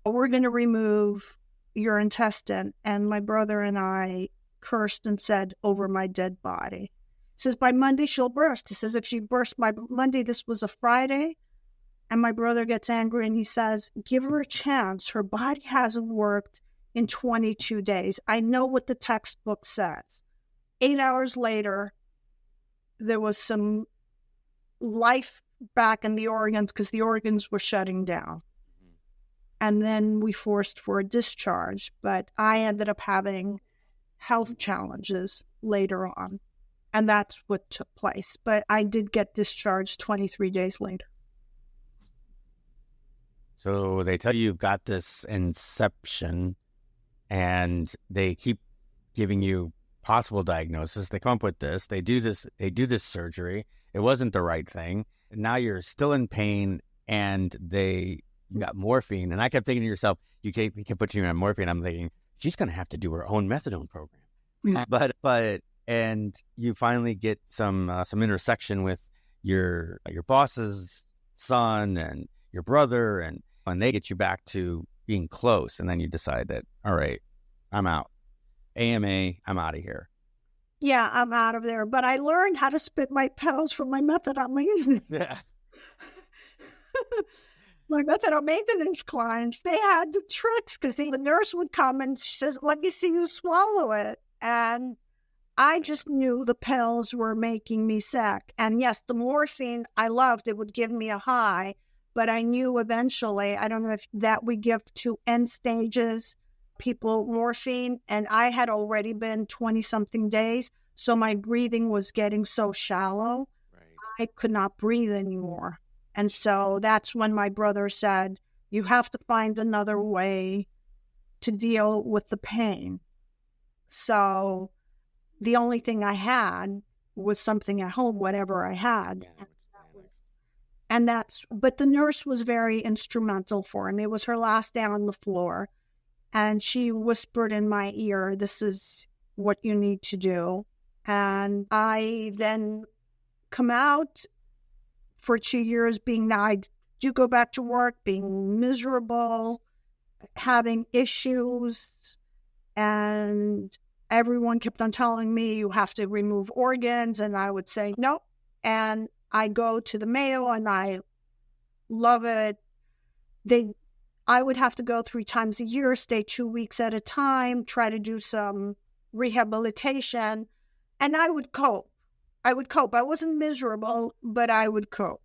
We're going to remove your intestine. And my brother and I cursed and said, "Over my dead body." He says, "By Monday, she'll burst." He says, "If she burst by Monday," this was a Friday. And my brother gets angry, and he says, "Give her a chance. Her body hasn't worked in 22 days. I know what the textbook says." 8 hours later, there was some life back in the organs because the organs were shutting down. And then we forced for a discharge, but I ended up having health challenges later on. And that's what took place. But I did get discharged 23 days later. So they tell you you've got this inception, and they keep giving you possible diagnosis. They come up with this. They do this surgery. It wasn't the right thing. Now you're still in pain, and you got morphine. And I kept thinking to yourself, you can put you on morphine. I'm thinking, she's going to have to do her own methadone program. Yeah. And you finally get some intersection with your boss's son and your brother, and they get you back to being close. And then you decide that, all right, I'm out. AMA, I'm out of here. Yeah, I'm out of there. But I learned how to spit my pills from my methadone. Yeah. My methadone maintenance clients, they had the tricks because the nurse would come and she says, "Let me see you swallow it." And I just knew the pills were making me sick. And yes, the morphine I loved, it would give me a high, but I knew eventually, I don't know if that we give to end stages people morphine, and I had already been 20-something days, so my breathing was getting so shallow, I could not breathe anymore. And so that's when my brother said, "You have to find another way to deal with the pain." So the only thing I had was something at home, whatever I had. But the nurse was very instrumental for him. It was her last day on the floor. And she whispered in my ear, "This is what you need to do." And I then come out for 2 years I do go back to work, being miserable, having issues, and everyone kept on telling me you have to remove organs, and I would say no. And I go to the Mayo and I love it. I would have to go 3 times a year, stay 2 weeks at a time, try to do some rehabilitation, and I would cope. I wasn't miserable, but I would cope.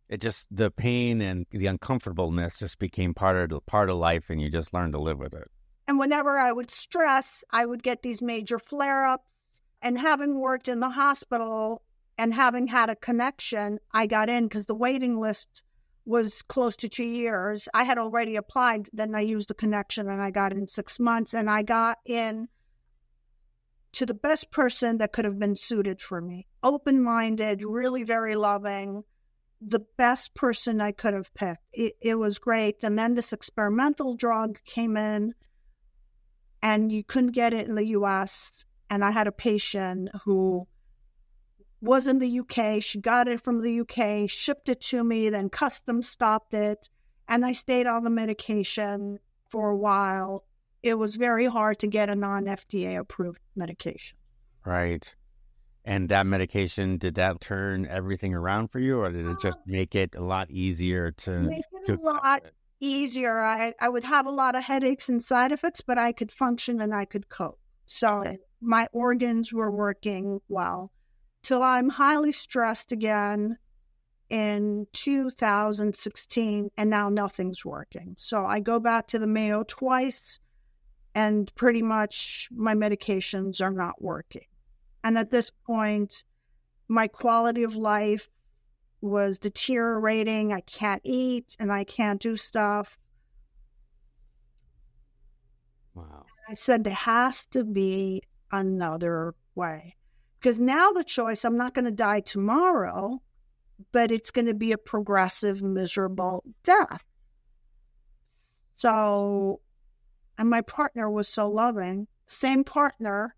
It just, the pain and the uncomfortableness just became part of life, and you just learned to live with it. And whenever I would stress, I would get these major flare-ups. And having worked in the hospital and having had a connection, I got in because the waiting list was close to 2 years. I had already applied, then I used the connection and I got in 6 months, and I got in to the best person that could have been suited for me. Open-minded, really very loving, the best person I could have picked. It was great. And then this experimental drug came in and you couldn't get it in the US. And I had a patient who was in the UK. She got it from the UK, shipped it to me, then customs stopped it. And I stayed on the medication for a while. It was very hard to get a non-FDA approved medication. Right. And that medication, did that turn everything around for you, or did it just make it a lot easier to make it a lot easier? I would have a lot of headaches and side effects, but I could function and I could cope. So my organs were working well till I'm highly stressed again in 2016, and now nothing's working. So I go back to the Mayo twice, and pretty much my medications are not working. And at this point, my quality of life was deteriorating. I can't eat and I can't do stuff. Wow. I said there has to be another way. Because now the choice, I'm not going to die tomorrow, but it's going to be a progressive, miserable death. So, and my partner was so loving, same partner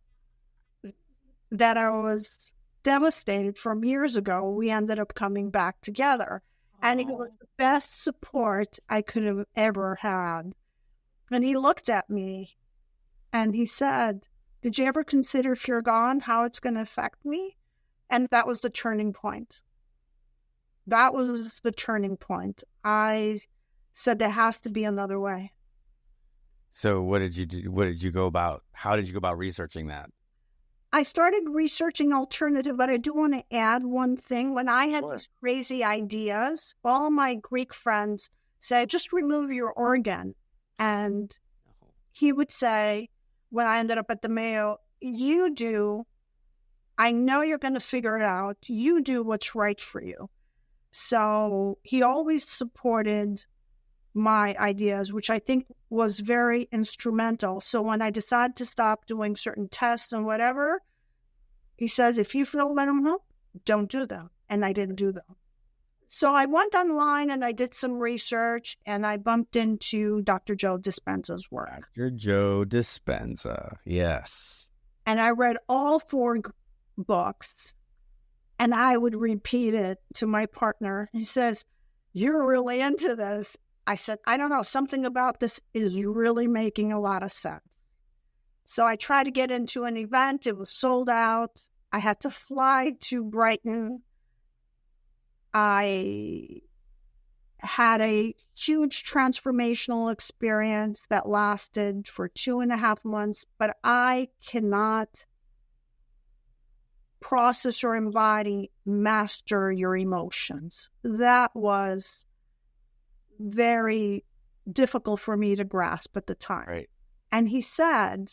that I was devastated from years ago. We ended up coming back together. And it was the best support I could have ever had. And he looked at me and he said, "Did you ever consider if you're gone, how it's going to affect me?" And that was the turning point. That was the turning point. I said there has to be another way. So what did you do? How did you go about researching that? I started researching alternative, but I do want to add one thing. When I had these crazy ideas, all my Greek friends said, just remove your organ. And he would say, when I ended up at the Mayo, you do. I know you're going to figure it out. You do what's right for you. So he always supported my ideas, which I think was very instrumental. So when I decided to stop doing certain tests and whatever, he says, if you feel let them help, don't do them. And I didn't do them. So I went online and I did some research and I bumped into Dr. Joe Dispenza's work. Dr. Joe Dispenza, yes. And I read all 4 books and I would repeat it to my partner. He says, "You're really into this." I said, "I don't know, something about this is really making a lot of sense." So I tried to get into an event. It was sold out. I had to fly to Brighton. I had a huge transformational experience that lasted for 2.5 months, but I cannot process or embody, master your emotions. That was very difficult for me to grasp at the time. Right. And he said,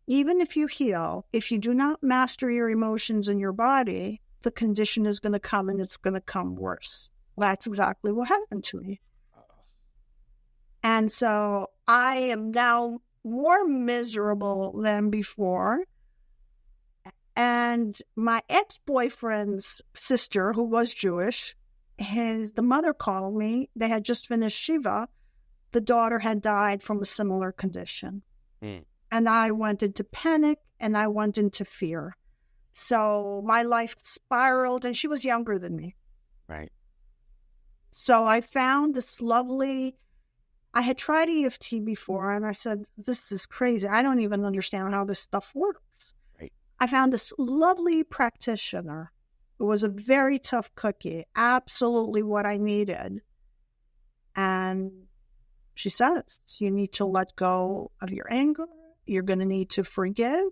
even if you heal, if you do not master your emotions in your body, the condition is going to come and it's going to come worse. That's exactly what happened to me. And so I am now more miserable than before. And my ex-boyfriend's sister, who was Jewish, the mother called me. They had just finished Shiva. The daughter had died from a similar condition. And I went into panic and I went into fear. So my life spiraled, and she was younger than me. Right. So I found this lovely I had tried EFT before, and I said, this is crazy. I don't even understand how this stuff works. Right. I found this lovely practitioner who was a very tough cookie, absolutely what I needed. And she says, you need to let go of your anger. You're going to need to forgive.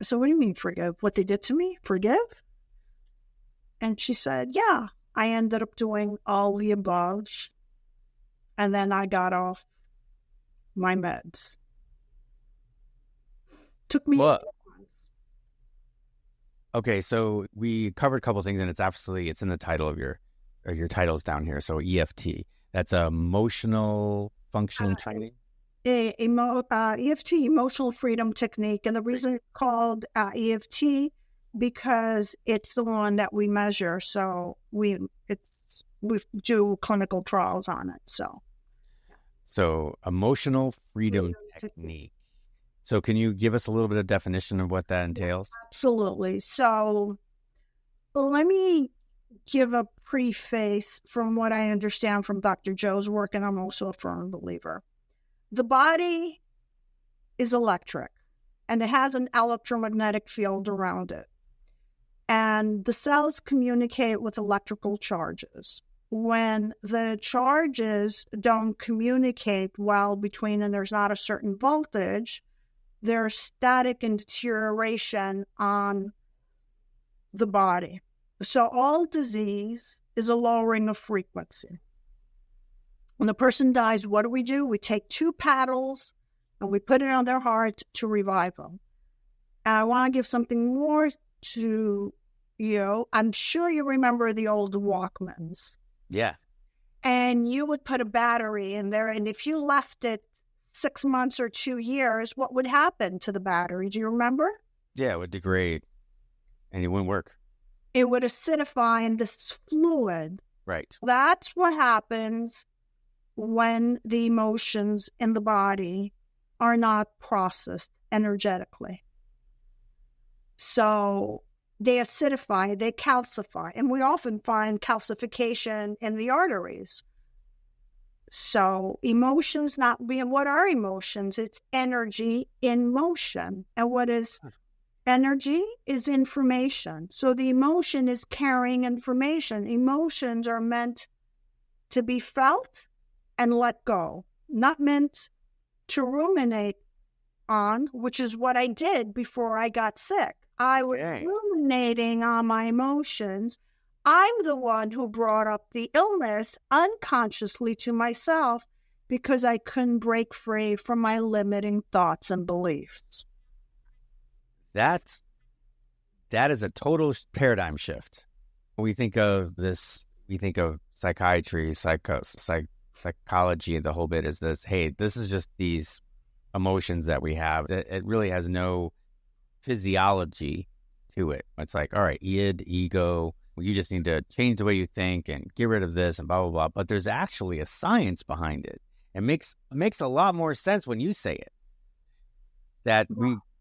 So what do you mean forgive? What they did to me? Forgive? And she said, yeah. I ended up doing all the above. And then I got off my meds. Took me 8 months. Okay, so we covered a couple of things, and it's in the title of your titles down here. So EFT, that's emotional functional training. EFT, emotional freedom technique, and the reason it's called EFT because it's the one that we measure. So we do clinical trials on it. So emotional freedom technique. So can you give us a little bit of definition of what that entails? Absolutely. So let me give a preface from what I understand from Dr. Joe's work, and I'm also a firm believer. The body is electric, and it has an electromagnetic field around it. And the cells communicate with electrical charges. When the charges don't communicate well between, and there's not a certain voltage, there's static and deterioration on the body. So all disease is a lowering of frequency. When the person dies, what do? We take 2 paddles and we put it on their heart to revive them. And I want to give something more to you. I'm sure you remember the old Walkmans. Yeah. And you would put a battery in there, and if you left it 6 months or 2 years, what would happen to the battery? Do you remember? Yeah, it would degrade, and it wouldn't work. It would acidify in this fluid. Right. That's what happens when the emotions in the body are not processed energetically. So they acidify, they calcify, and we often find calcification in the arteries. So emotions not being, what are emotions? It's energy in motion. And what is energy is information. So the emotion is carrying information. Emotions are meant to be felt and let go, not meant to ruminate on, which is what I did before I got sick. I was ruminating on my emotions. I'm the one who brought up the illness unconsciously to myself because I couldn't break free from my limiting thoughts and beliefs. That is a total paradigm shift. When we think of this, we think of psychiatry, psychology, the whole bit is this, hey, this is just these emotions that we have. It really has no physiology to it. It's like, all right, id, ego, you just need to change the way you think and get rid of this and blah, blah, blah. But there's actually a science behind it. It makes a lot more sense when you say it. That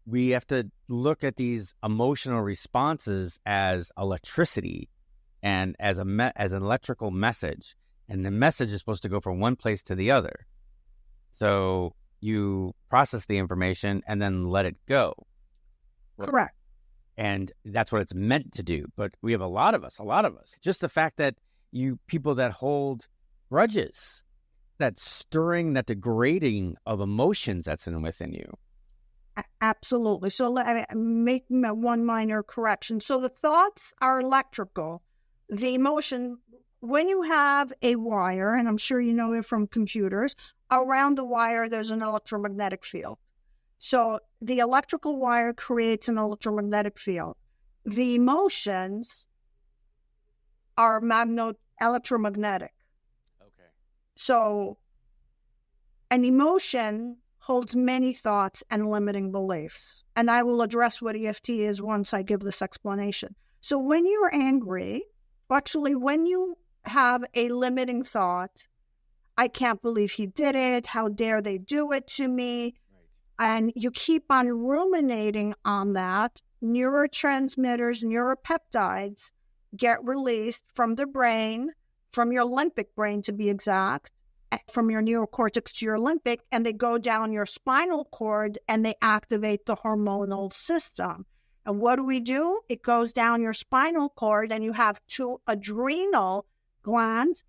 we have to look at these emotional responses as electricity and as an electrical message. And the message is supposed to go from one place to the other. So you process the information and then let it go. Correct. And that's what it's meant to do. But we have a lot of us, just the fact that people that hold grudges, that stirring, that degrading of emotions that's within you. Absolutely. So let me make one minor correction. So the thoughts are electrical. The emotion, when you have a wire, and I'm sure you know it from computers, around the wire there's an electromagnetic field. So the electrical wire creates an electromagnetic field. The emotions are electromagnetic. Okay. So an emotion holds many thoughts and limiting beliefs. And I will address what EFT is once I give this explanation. So when you're angry, actually when you have a limiting thought, I can't believe he did it, how dare they do it to me, and you keep on ruminating on that, neurotransmitters, neuropeptides get released from the brain, from your limbic brain to be exact, from your neocortex to your limbic, and they go down your spinal cord and they activate the hormonal system. And what do? It goes down your spinal cord and you have two adrenal glands.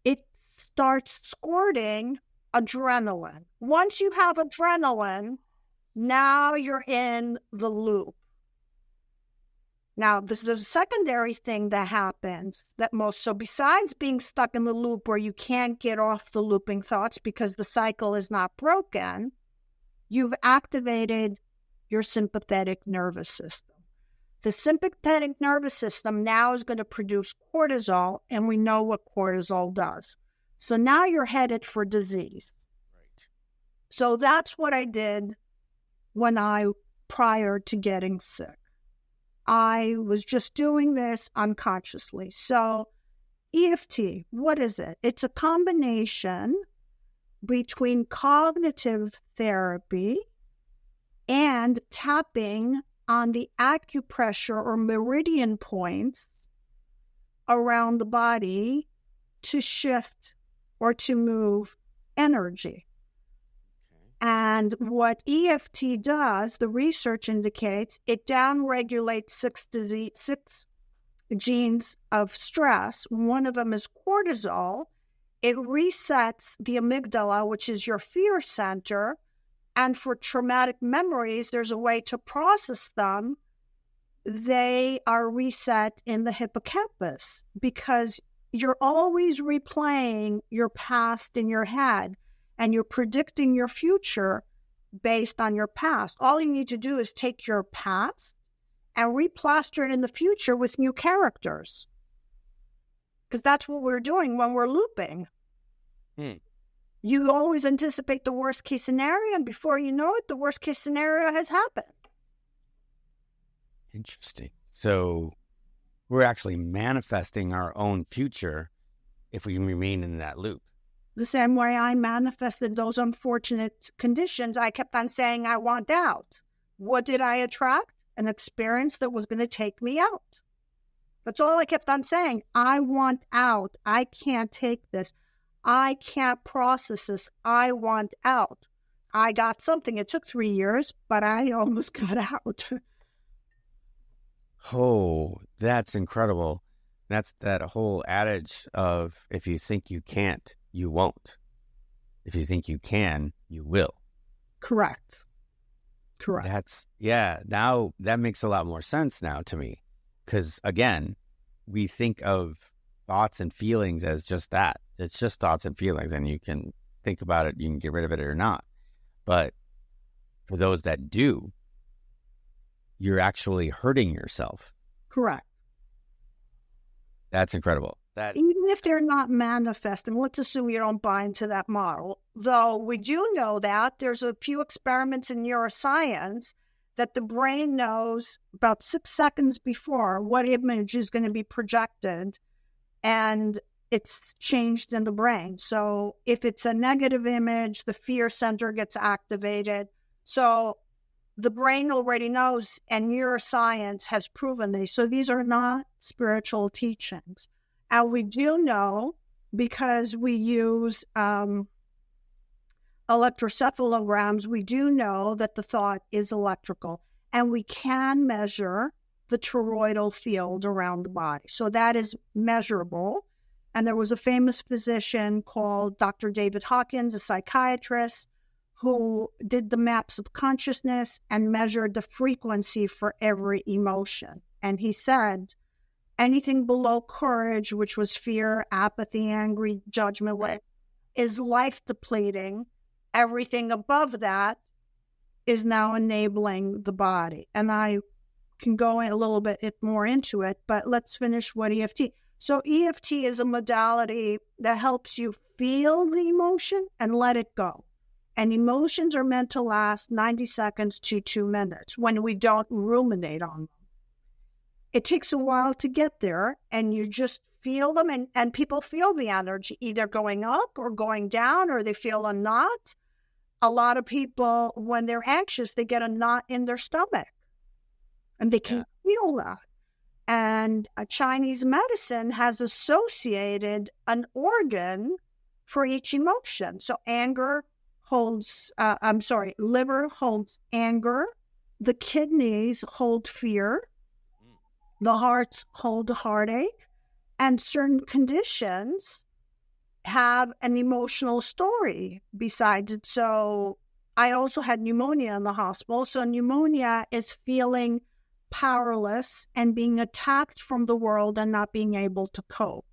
It starts squirting adrenaline. Once you have adrenaline, now you're in the loop. Now, there's a secondary thing that happens so besides being stuck in the loop where you can't get off the looping thoughts because the cycle is not broken, you've activated your sympathetic nervous system. The sympathetic nervous system now is going to produce cortisol, and we know what cortisol does. So now you're headed for disease. Right. So that's what I did prior to getting sick. I was just doing this unconsciously. So EFT, what is it? It's a combination between cognitive therapy and tapping on the acupressure or meridian points around the body to shift or to move energy. And what EFT does, the research indicates, it downregulates six genes of stress. One of them is cortisol. It resets the amygdala, which is your fear center. And for traumatic memories, there's a way to process them. They are reset in the hippocampus because you're always replaying your past in your head. And you're predicting your future based on your past. All you need to do is take your past and replaster it in the future with new characters. Because that's what we're doing when we're looping. You always anticipate the worst case scenario, and before you know it, the worst case scenario has happened. Interesting. So we're actually manifesting our own future if we remain in that loop. The same way I manifested those unfortunate conditions, I kept on saying, I want out. What did I attract? An experience that was going to take me out. That's all I kept on saying. I want out. I can't take this. I can't process this. I want out. I got something. It took 3 years, but I almost got out. Oh, that's incredible. That's that whole adage of if you think you can't, you won't. If you think you can, you will. Correct. Now that makes a lot more sense now to me. Because again, we think of thoughts and feelings as just that. It's just thoughts and feelings, and you can think about it, you can get rid of it or not. But for those that do, you're actually hurting yourself. Correct. That's incredible. Even if they're not manifesting, let's assume you don't buy into that model. Though we do know that there's a few experiments in neuroscience that the brain knows about 6 seconds before what image is going to be projected, and it's changed in the brain. So if it's a negative image, the fear center gets activated. So the brain already knows, and neuroscience has proven this. So these are not spiritual teachings. And we do know, because we use electroencephalograms, we do know that the thought is electrical. And we can measure the toroidal field around the body. So that is measurable. And there was a famous physician called Dr. David Hawkins, a psychiatrist, who did the maps of consciousness and measured the frequency for every emotion. And he said, anything below courage, which was fear, apathy, angry, judgment, is life depleting. Everything above that is now enabling the body. And I can go a little bit more into it, but let's finish what EFT. So EFT is a modality that helps you feel the emotion and let it go. And emotions are meant to last 90 seconds to 2 minutes when we don't ruminate on them. It takes a while to get there, and you just feel them, and people feel the energy either going up or going down, or they feel a knot. A lot of people, when they're anxious, they get a knot in their stomach, and they can feel that. And Chinese medicine has associated an organ for each emotion. So liver holds anger, the kidneys hold fear, the hearts hold heartache, and certain conditions have an emotional story besides it. So I also had pneumonia in the hospital. So pneumonia is feeling powerless and being attacked from the world and not being able to cope.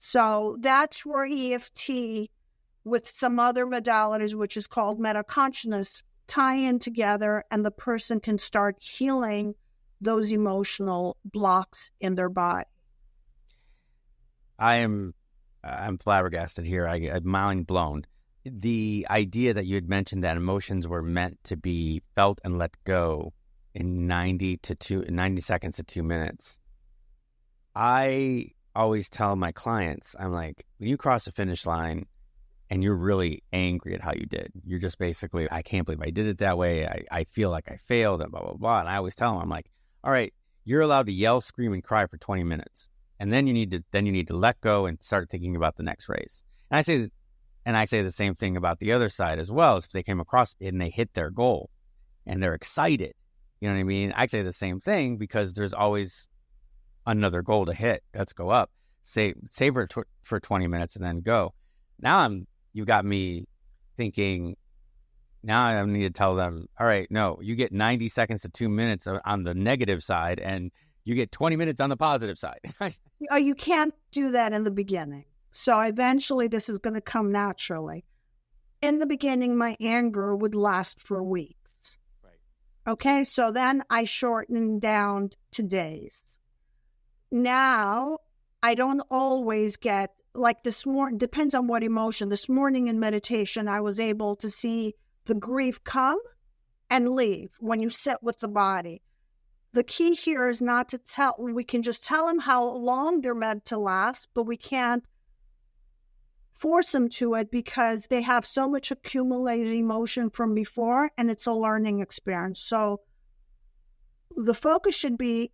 So that's where EFT with some other modalities, which is called metaconsciousness, tie in together, and the person can start healing those emotional blocks in their body. I'm flabbergasted here. I'm mind blown. The idea that you had mentioned that emotions were meant to be felt and let go in 90 seconds to 2 minutes. I always tell my clients, I'm like, when you cross the finish line and you're really angry at how you did, you're just basically, I can't believe I did it that way. I feel like I failed and blah, blah, blah. And I always tell them, I'm like, all right, you're allowed to yell, scream, and cry for 20 minutes. And then you need to let go and start thinking about the next race. And I say the same thing about the other side as well. Is if they came across it and they hit their goal and they're excited, you know what I mean? I say the same thing because there's always another goal to hit. Let's go up. Savor it for 20 minutes and then go. Now you got me thinking. Now I need to tell them, all right, no, you get 90 seconds to 2 minutes on the negative side, and you get 20 minutes on the positive side. You can't do that in the beginning. So eventually this is going to come naturally. In the beginning, my anger would last for weeks. Right. Okay, so then I shortened down to days. Now, I don't always get, like this morning, depends on what emotion. This morning in meditation, I was able to see the grief come and leave when you sit with the body. The key here is not to tell, we can just tell them how long they're meant to last, but we can't force them to it because they have so much accumulated emotion from before and it's a learning experience. So the focus should be,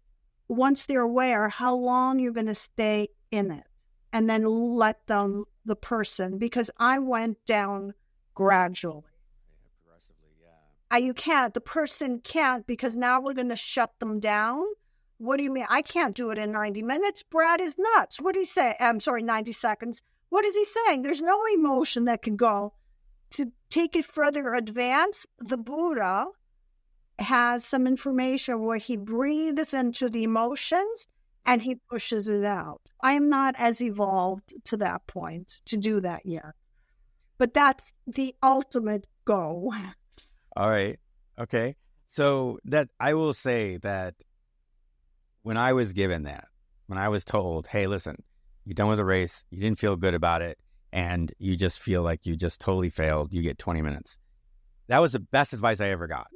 once they're aware, how long you're going to stay in it, and then let the person, because I went down gradually. You can't. The person can't, because now we're going to shut them down. What do you mean? I can't do it in 90 minutes. Brad is nuts. What do you say? 90 seconds. What is he saying? There's no emotion that can go. To take it further advanced, the Buddha has some information where he breathes into the emotions and he pushes it out. I am not as evolved to that point to do that yet. But that's the ultimate goal. All right. Okay. So that I will say that when I was given that, when I was told, hey, listen, you're done with the race, you didn't feel good about it, and you just feel like you just totally failed, you get 20 minutes. That was the best advice I ever got.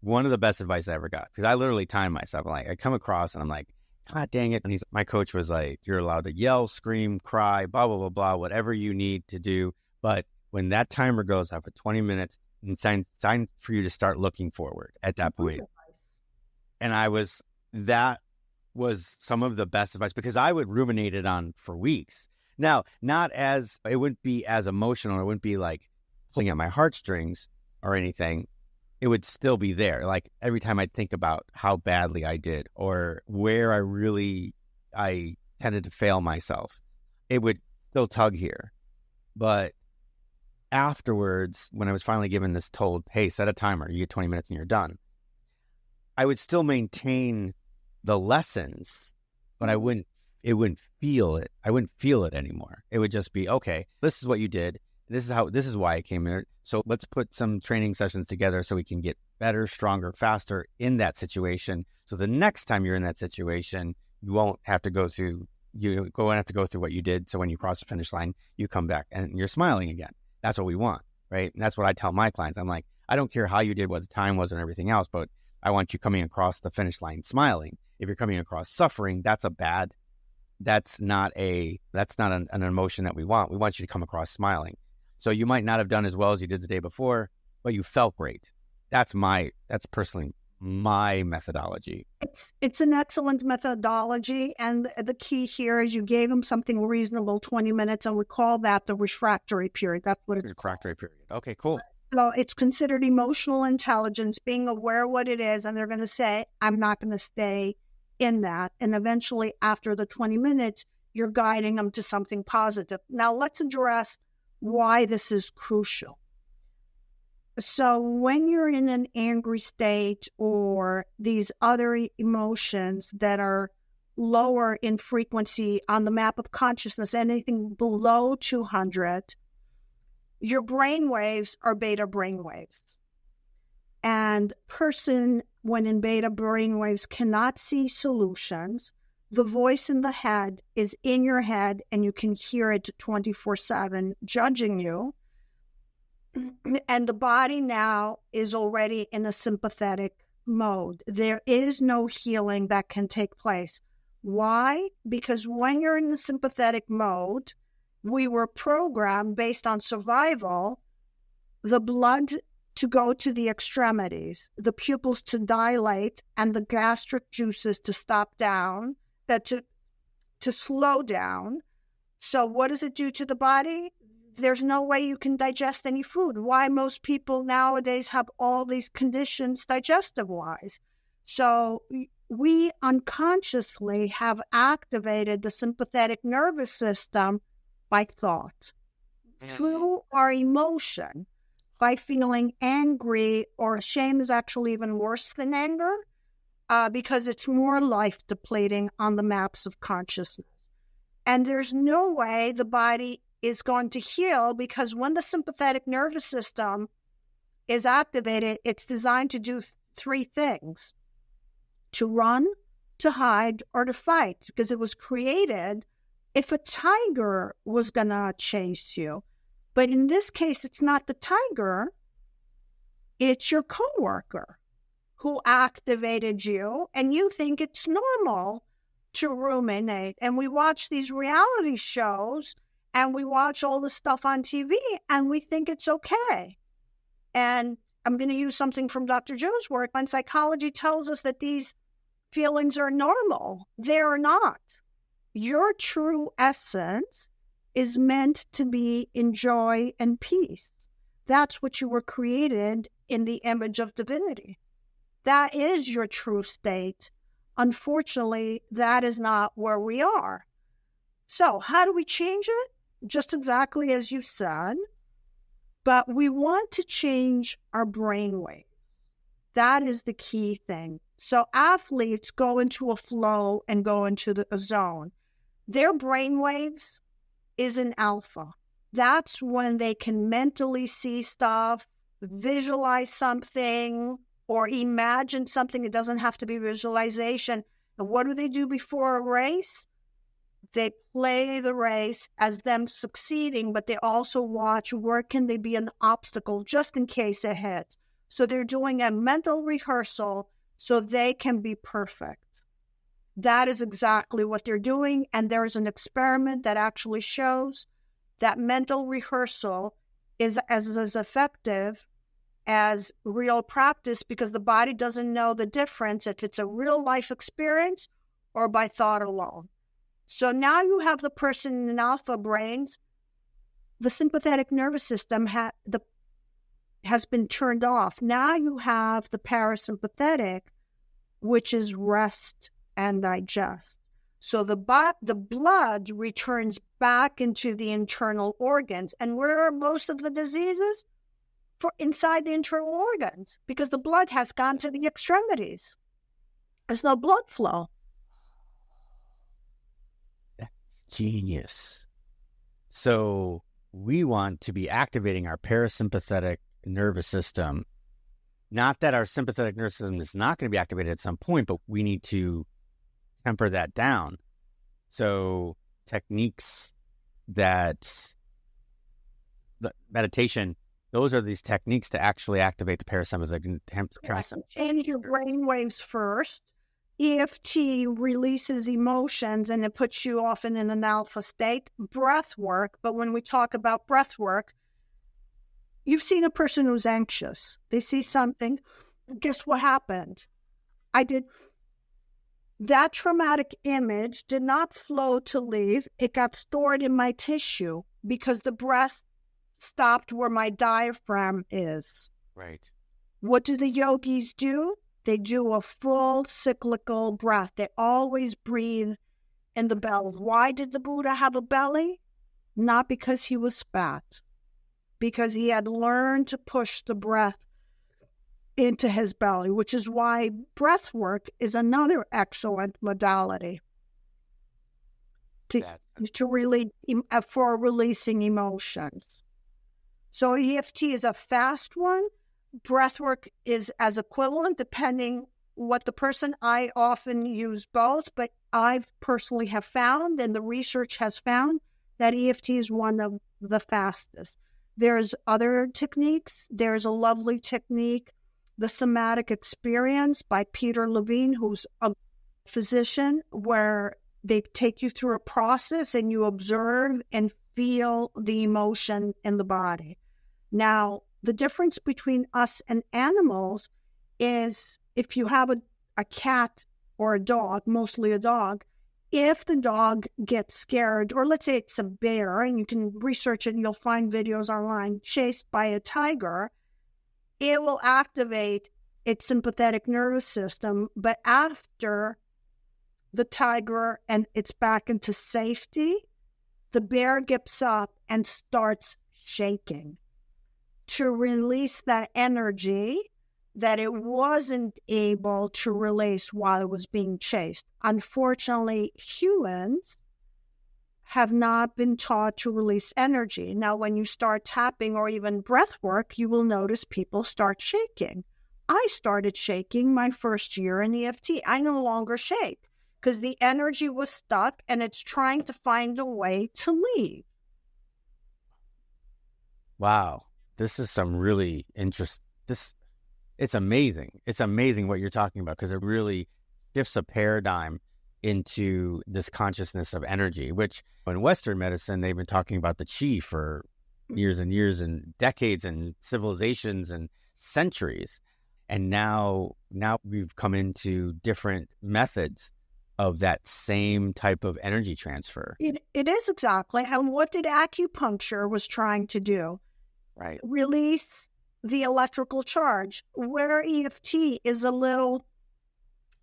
One of the best advice I ever got, because I literally timed myself. I come across and I'm like, God dang it. And my coach was like, you're allowed to yell, scream, cry, blah, blah, blah, blah, whatever you need to do. But when that timer goes up at 20 minutes, it's time for you to start looking forward at that point. And that was some of the best advice, because I would ruminate it on for weeks. Now, it wouldn't be as emotional. It wouldn't be like pulling at my heartstrings or anything. It would still be there. Like every time I'd think about how badly I did or where I tended to fail myself, it would still tug here. But afterwards, when I was finally given this told, hey, set a timer, you get 20 minutes and you're done, I would still maintain the lessons, but it wouldn't feel it. I wouldn't feel it anymore. It would just be, okay, this is what you did. This is why I came here. So let's put some training sessions together so we can get better, stronger, faster in that situation. So the next time you're in that situation, you won't have to go through what you did. So when you cross the finish line, you come back and you're smiling again. That's what we want, right? And that's what I tell my clients. I'm like, I don't care how you did, what the time was and everything else, but I want you coming across the finish line smiling. If you're coming across suffering, that's not an emotion that we want. We want you to come across smiling. So you might not have done as well as you did the day before, but you felt great. That's personally my methodology? It's an excellent methodology, and the key here is you gave them something reasonable, 20 minutes, and we call that the refractory period. That's what it's Refractory period. Okay, cool. So it's considered emotional intelligence, being aware of what it is, and they're going to say, I'm not going to stay in that. And eventually, after the 20 minutes, you're guiding them to something positive. Now, let's address why this is crucial. So when you're in an angry state or these other emotions that are lower in frequency on the map of consciousness, anything below 200, your brain waves are beta brain waves. And person, when in beta brain waves, cannot see solutions. The voice in the head is in your head, and you can hear it 24/7 judging you. And the body now is already in a sympathetic mode. There is no healing that can take place. Why? Because when you're in the sympathetic mode, we were programmed based on survival, the blood to go to the extremities, the pupils to dilate, and the gastric juices to stop down, to slow down. So what does it do to the body? There's no way you can digest any food. Why most people nowadays have all these conditions digestive-wise. So we unconsciously have activated the sympathetic nervous system by thought, through our emotion, by feeling angry, or shame is actually even worse than anger, because it's more life-depleting on the maps of consciousness. And there's no way the body is going to heal, because when the sympathetic nervous system is activated, it's designed to do three things: to run, to hide, or to fight, because it was created if a tiger was going to chase you. But in this case, it's not the tiger, it's your coworker who activated you, and you think it's normal to ruminate. And we watch these reality shows, and we watch all the stuff on TV, and we think it's okay. And I'm going to use something from Dr. Joe's work. When psychology tells us that these feelings are normal, they're not. Your true essence is meant to be in joy and peace. That's what you were created in the image of divinity. That is your true state. Unfortunately, that is not where we are. So how do we change it? Just exactly as you said, but we want to change our brainwaves. That is the key thing. So athletes go into a flow and go into a zone. Their brainwaves is an alpha. That's when they can mentally see stuff, visualize something, or imagine something. It doesn't have to be visualization. And what do they do before a race? They play the race as them succeeding, but they also watch where can they be an obstacle just in case it hits. So they're doing a mental rehearsal so they can be perfect. That is exactly what they're doing. And there's an experiment that actually shows that mental rehearsal is as effective as real practice, because the body doesn't know the difference if it's a real life experience or by thought alone. So now you have the person in alpha brains, the sympathetic nervous system has been turned off. Now you have the parasympathetic, which is rest and digest. So the blood returns back into the internal organs. And where are most of the diseases? For inside the internal organs, because the blood has gone to the extremities. There's no blood flow. That's genius. So we want to be activating our parasympathetic nervous system. Not that our sympathetic nervous system is not going to be activated at some point, but we need to temper that down. So techniques that meditation, those are these techniques to actually activate the parasympathetic. Change your brain waves first. EFT releases emotions and it puts you often in an alpha state. Breath work, but when we talk about breath work, you've seen a person who's anxious. They see something guess what happened? That traumatic image did not flow to leave. It got stored in my tissue because the breath stopped where my diaphragm is. Right. What do the yogis do? They do a full cyclical breath. They always breathe in the belly. Why did the Buddha have a belly? Not because he was fat, because he had learned to push the breath into his belly, which is why breath work is another excellent modality to release for releasing emotions. So EFT is a fast one. Breathwork is as equivalent, depending what the person. I often use both, but I personally have found, and the research has found, that EFT is one of the fastest. There's other techniques. There's a lovely technique, the somatic experience by Peter Levine, who's a physician, where they take you through a process and you observe and feel the emotion in the body. Now, the difference between us and animals is if you have a cat or a dog, mostly a dog, if the dog gets scared, or let's say it's a bear, and you can research it and you'll find videos online, chased by a tiger, it will activate its sympathetic nervous system. But after the tiger and it's back into safety, the bear gets up and starts shaking to release that energy that it wasn't able to release while it was being chased. Unfortunately, humans have not been taught to release energy. Now, when you start tapping or even breath work, you will notice people start shaking. I started shaking my first year in EFT. I no longer shake because the energy was stuck and it's trying to find a way to leave. Wow. This is some really interesting, it's amazing. It's amazing what you're talking about, because it really shifts a paradigm into this consciousness of energy, which in Western medicine, they've been talking about the chi for years and years and decades and civilizations and centuries. And now we've come into different methods of that same type of energy transfer. It is exactly. And what did acupuncture was trying to do? Right. Release the electrical charge. Where EFT is a little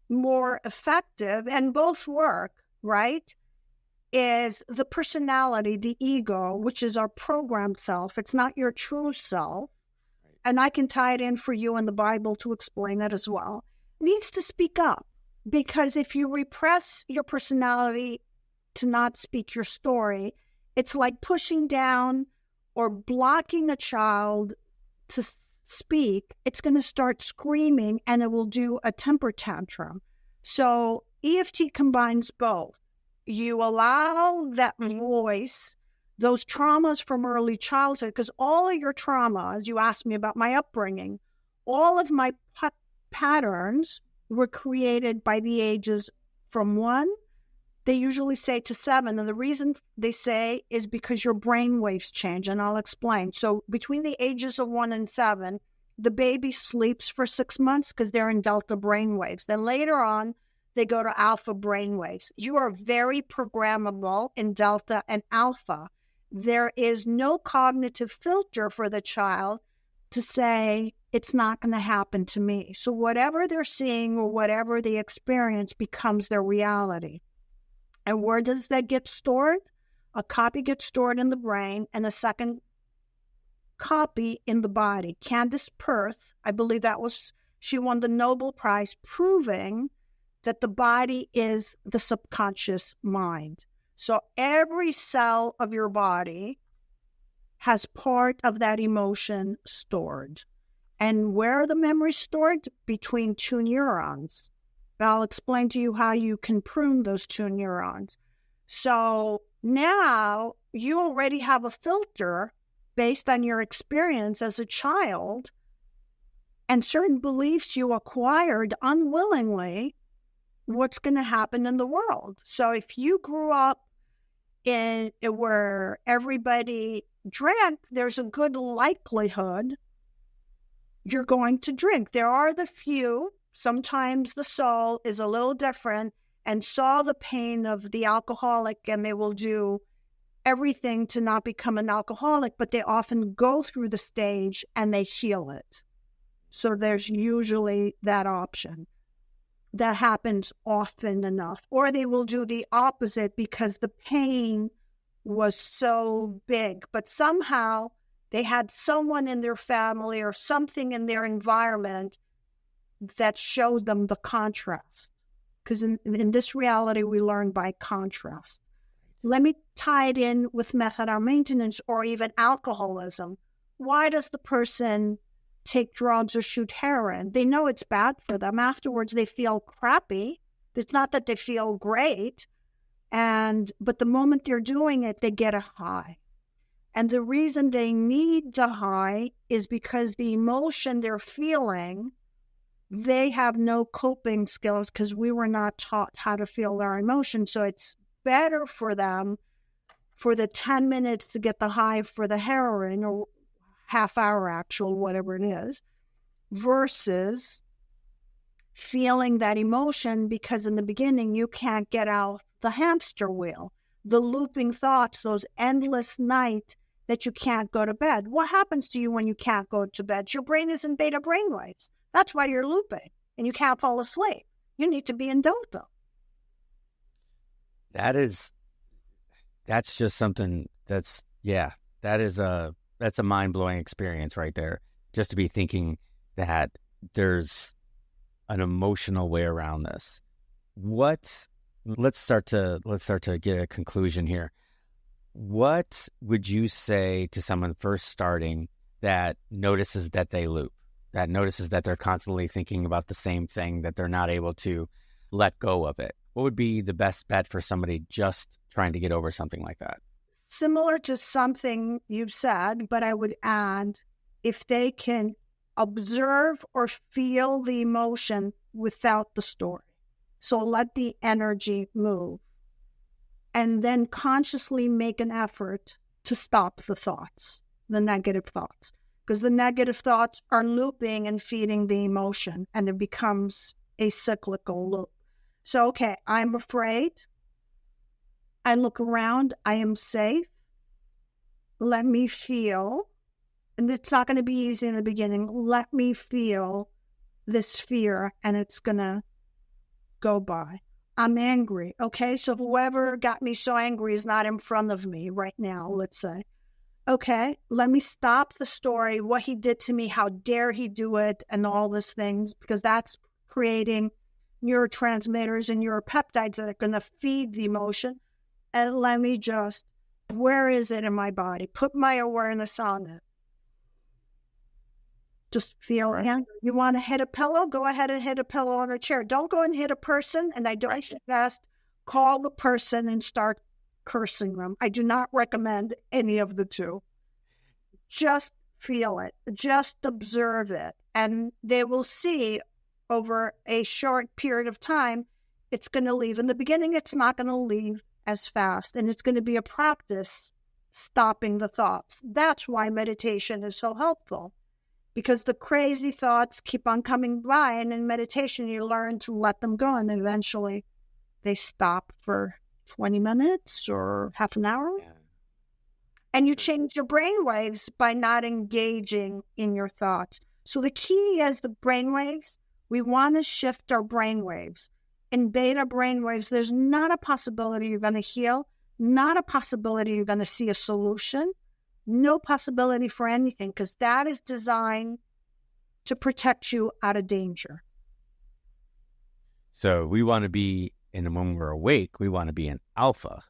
more effective, and both work, right, is the personality, the ego, which is our programmed self. It's not your true self. Right. And I can tie it in for you in the Bible to explain it as well. It needs to speak up, because if you repress your personality to not speak your story, it's like pushing down or blocking a child to speak. It's going to start screaming and it will do a temper tantrum. So EFT combines both. You allow that voice, those traumas from early childhood, because all of your traumas, you asked me about my upbringing, all of my patterns were created by the ages from 1, they usually say, to 7. And the reason they say is because your brain waves change, and I'll explain. So between the ages of 1 and 7, the baby sleeps for 6 months because they're in delta brain waves. Then later on, they go to alpha brain waves. You are very programmable in delta and alpha. There is no cognitive filter for the child to say, it's not going to happen to me. So whatever they're seeing or whatever they experience becomes their reality. And where does that get stored? A copy gets stored in the brain and a second copy in the body. Candace Perth, I believe she won the Nobel Prize, proving that the body is the subconscious mind. So every cell of your body has part of that emotion stored. And where are the memories stored? Between 2 neurons. I'll explain to you how you can prune those 2 neurons. So now you already have a filter based on your experience as a child and certain beliefs you acquired unwillingly, what's going to happen in the world. So if you grew up in where everybody drank, there's a good likelihood you're going to drink. There are the few. Sometimes the soul is a little different and saw the pain of the alcoholic, and they will do everything to not become an alcoholic, but they often go through the stage and they heal it. So there's usually that option. That happens often enough. Or they will do the opposite because the pain was so big, but somehow they had someone in their family or something in their environment that showed them the contrast. Because in this reality, we learn by contrast. Let me tie it in with methadone maintenance or even alcoholism. Why does the person take drugs or shoot heroin? They know it's bad for them. Afterwards, they feel crappy. It's not that they feel great. But the moment they're doing it, they get a high. And the reason they need the high is because the emotion they're feeling, they have no coping skills because we were not taught how to feel our emotions. So it's better for them for the 10 minutes to get the high for the heroin or half hour actual, whatever it is, versus feeling that emotion because in the beginning you can't get out the hamster wheel, the looping thoughts, those endless nights that you can't go to bed. What happens to you when you can't go to bed? Your brain is in beta brainwaves. That's why you're looping and you can't fall asleep. You need to be in delta. That's just something that's a mind-blowing experience right there. Just to be thinking that there's an emotional way around this. Let's start to get a conclusion here. What would you say to someone first starting that notices that they loop, that notices that they're constantly thinking about the same thing, that they're not able to let go of it? What would be the best bet for somebody just trying to get over something like that? Similar to something you've said, but I would add, if they can observe or feel the emotion without the story. So let the energy move. And then consciously make an effort to stop the thoughts, the negative thoughts. Because the negative thoughts are looping and feeding the emotion, and it becomes a cyclical loop. So, okay, I'm afraid. I look around. I am safe. Let me feel. And it's not going to be easy in the beginning. Let me feel this fear, and it's going to go by. I'm angry. Okay, so whoever got me so angry is not in front of me right now, let's say. Okay, let me stop the story, what he did to me, how dare he do it, and all these things, because that's creating neurotransmitters and neuropeptides that are going to feed the emotion. And let me just, where is it in my body? Put my awareness on it. Just feel it. You want to hit a pillow? Go ahead and hit a pillow on a chair. Don't go and hit a person. And I don't suggest call the person and start cursing them. I do not recommend any of the two. Just feel it. Just observe it. And they will see over a short period of time, it's going to leave. In the beginning, it's not going to leave as fast. And it's going to be a practice stopping the thoughts. That's why meditation is so helpful. Because the crazy thoughts keep on coming by, and in meditation, you learn to let them go, and eventually they stop for 20 minutes or half an hour. Yeah. And you change your brain waves by not engaging in your thoughts. So the key is the brain waves. We want to shift our brain waves. In beta brain waves, there's not a possibility you're going to heal, not a possibility you're going to see a solution. No possibility for anything, because that is designed to protect you out of danger. So we want to be, when we're awake, we want to be in alpha.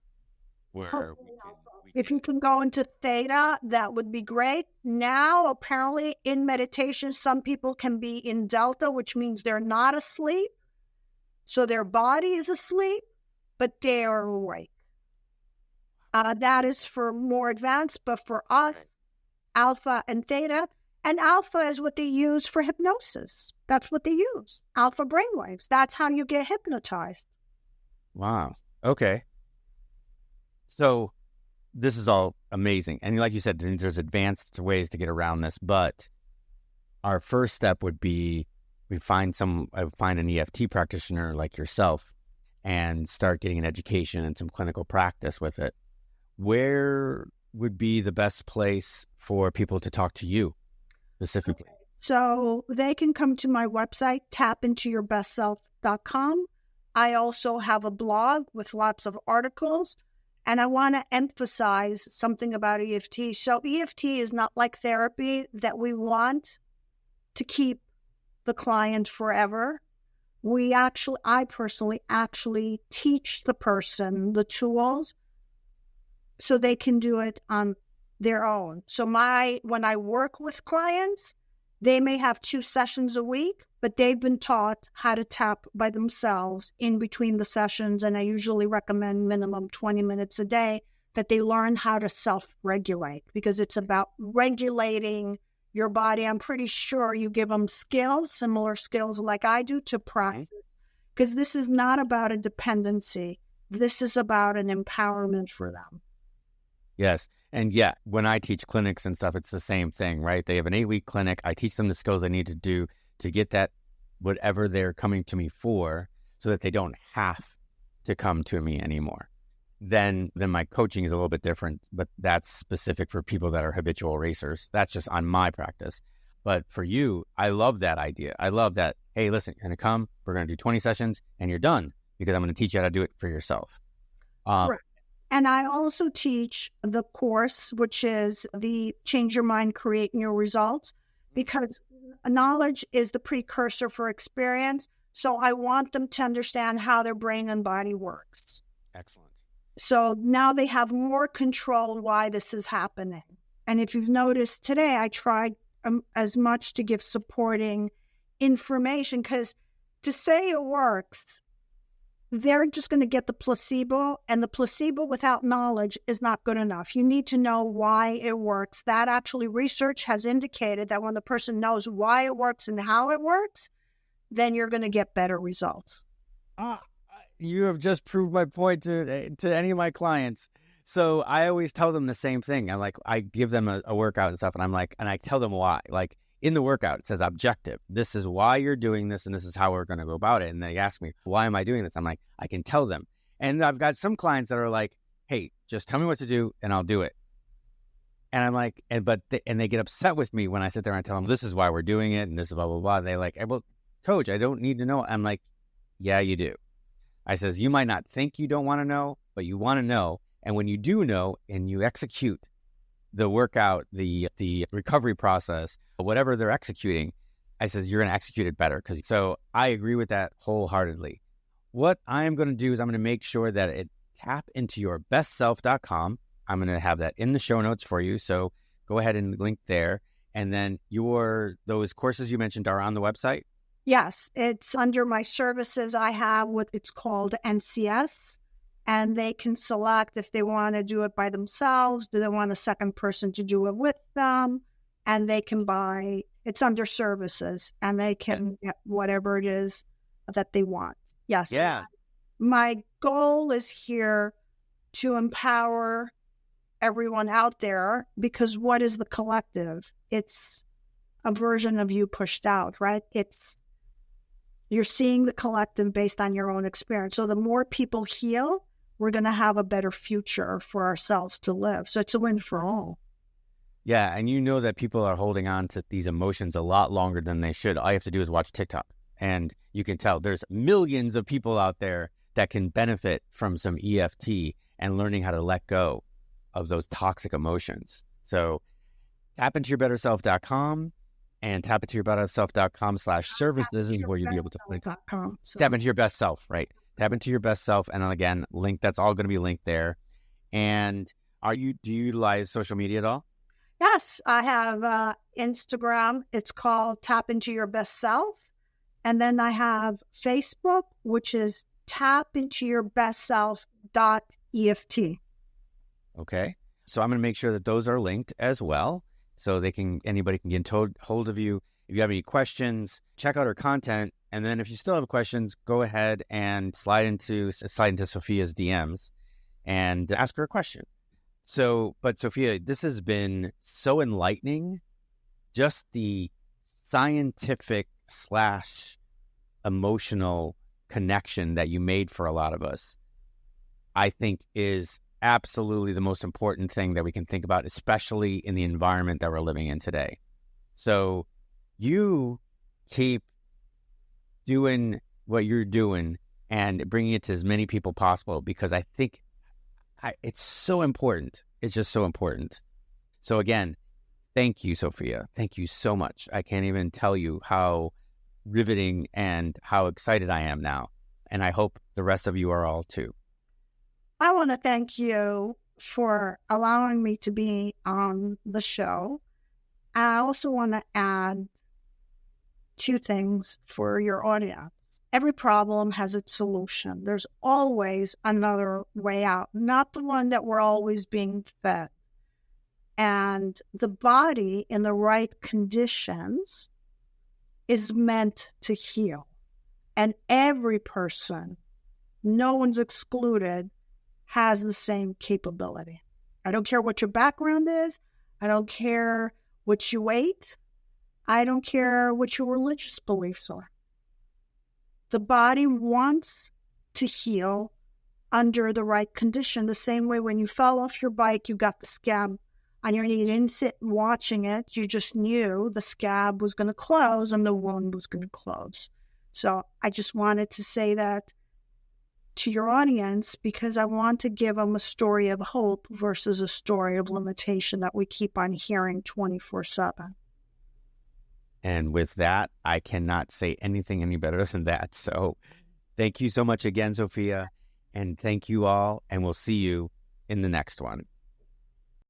If you can go into theta, that would be great. Now, apparently, in meditation, some people can be in delta, which means they're not asleep. So their body is asleep, but they are awake. That is for more advanced, but for us, alpha and theta. And alpha is what they use for hypnosis. That's what they use. Alpha brainwaves. That's how you get hypnotized. Wow. Okay. So this is all amazing. And like you said, there's advanced ways to get around this, but our first step would be find an EFT practitioner like yourself and start getting an education and some clinical practice with it. Where would be the best place for people to talk to you specifically? Okay. So they can come to my website, tapintourbestself.com. I also have a blog with lots of articles, and I want to emphasize something about EFT. So EFT is not like therapy that we want to keep the client forever. I personally actually teach the person the tools so they can do it on their own. So when I work with clients, they may have 2 sessions a week, but they've been taught how to tap by themselves in between the sessions. And I usually recommend minimum 20 minutes a day that they learn how to self-regulate, because it's about regulating your body. I'm pretty sure you give them skills, similar skills like I do, to practice, because this is not about a dependency. This is about an empowerment for them. Yes. And yeah, when I teach clinics and stuff, it's the same thing, right? They have an 8-week clinic. I teach them the skills they need to do to get that, whatever they're coming to me for, so that they don't have to come to me anymore. Then my coaching is a little bit different, but that's specific for people that are habitual racers. That's just on my practice. But for you, I love that idea. I love that, hey, listen, you're going to come, we're going to do 20 sessions, and you're done, because I'm going to teach you how to do it for yourself. Right. And I also teach the course, which is the Change Your Mind, Create New Results, because knowledge is the precursor for experience. So I want them to understand how their brain and body works. Excellent. So now they have more control why this is happening. And if you've noticed today, I tried as much to give supporting information, because to say it works, they're just going to get the placebo, and the placebo without knowledge is not good enough. You need to know why it works. That actually, research has indicated that when the person knows why it works and how it works, then you're going to get better results. You have just proved my point to any of my clients. So I always tell them the same thing. I give them a workout and stuff, and I tell them why. Like, in the workout, it says objective. This is why you're doing this, and this is how we're going to go about it. And they ask me, why am I doing this? I'm like, I can tell them. And I've got some clients that are like, hey, just tell me what to do, and I'll do it. And I'm like, and they get upset with me when I sit there and tell them, this is why we're doing it, and this is blah, blah, blah. They like, well, coach, I don't need to know. I'm like, yeah, you do. I says, you might not think you don't want to know, but you want to know. And when you do know and you execute the workout, the recovery process, whatever they're executing, I says, you're going to execute it better. So I agree with that wholeheartedly. What I'm going to do is I'm going to make sure that it tapintourbestself.com. I'm going to have that in the show notes for you. So go ahead and link there. And then those courses you mentioned are on the website? Yes, it's under my services. I have what it's called NCS. And they can select if they want to do it by themselves. Do they want a second person to do it with them? And they can buy, it's under services, and they can get whatever it is that they want. Yes. Yeah. My goal is here to empower everyone out there, because what is the collective? It's a version of you pushed out, right? You're seeing the collective based on your own experience. So the more people heal, we're going to have a better future for ourselves to live. So it's a win for all. Yeah, and you know that people are holding on to these emotions a lot longer than they should. All you have to do is watch TikTok, and you can tell there's millions of people out there that can benefit from some EFT and learning how to let go of those toxic emotions. So tapintourbetterself.com and tapintourbetterself.com/services is where you'll be able to link. Tap into your best self, right? Tap into your best self. And then again, link, that's all going to be linked there. And do you utilize social media at all? Yes, I have Instagram. It's called Tap Into Your Best Self. And then I have Facebook, which is tapintourbestself.eft. Okay. So I'm going to make sure that those are linked as well. So anybody can get hold of you. If you have any questions, check out her content. And then if you still have questions, go ahead and slide into Sophia's DMs and ask her a question. But Sophia, this has been so enlightening. Just the scientific / emotional connection that you made for a lot of us, I think is absolutely the most important thing that we can think about, especially in the environment that we're living in today. So you keep doing what you're doing and bringing it to as many people possible, because I think it's so important. It's just so important. So again, thank you, Sophia. Thank you so much. I can't even tell you how riveting and how excited I am now. And I hope the rest of you are all too. I want to thank you for allowing me to be on the show. I also want to add 2 things for your audience. Every problem has its solution. There's always another way out, not the one that we're always being fed. And the body in the right conditions is meant to heal. And every person, no one's excluded, has the same capability. I don't care what your background is. I don't care what you ate. I don't care what your religious beliefs are. The body wants to heal under the right condition. The same way when you fell off your bike, you got the scab on your knee. You didn't sit watching it. You just knew the scab was going to close and the wound was going to close. So I just wanted to say that to your audience, because I want to give them a story of hope versus a story of limitation that we keep on hearing 24/7. And with that, I cannot say anything any better than that. So thank you so much again, Sophia. And thank you all. And we'll see you in the next one.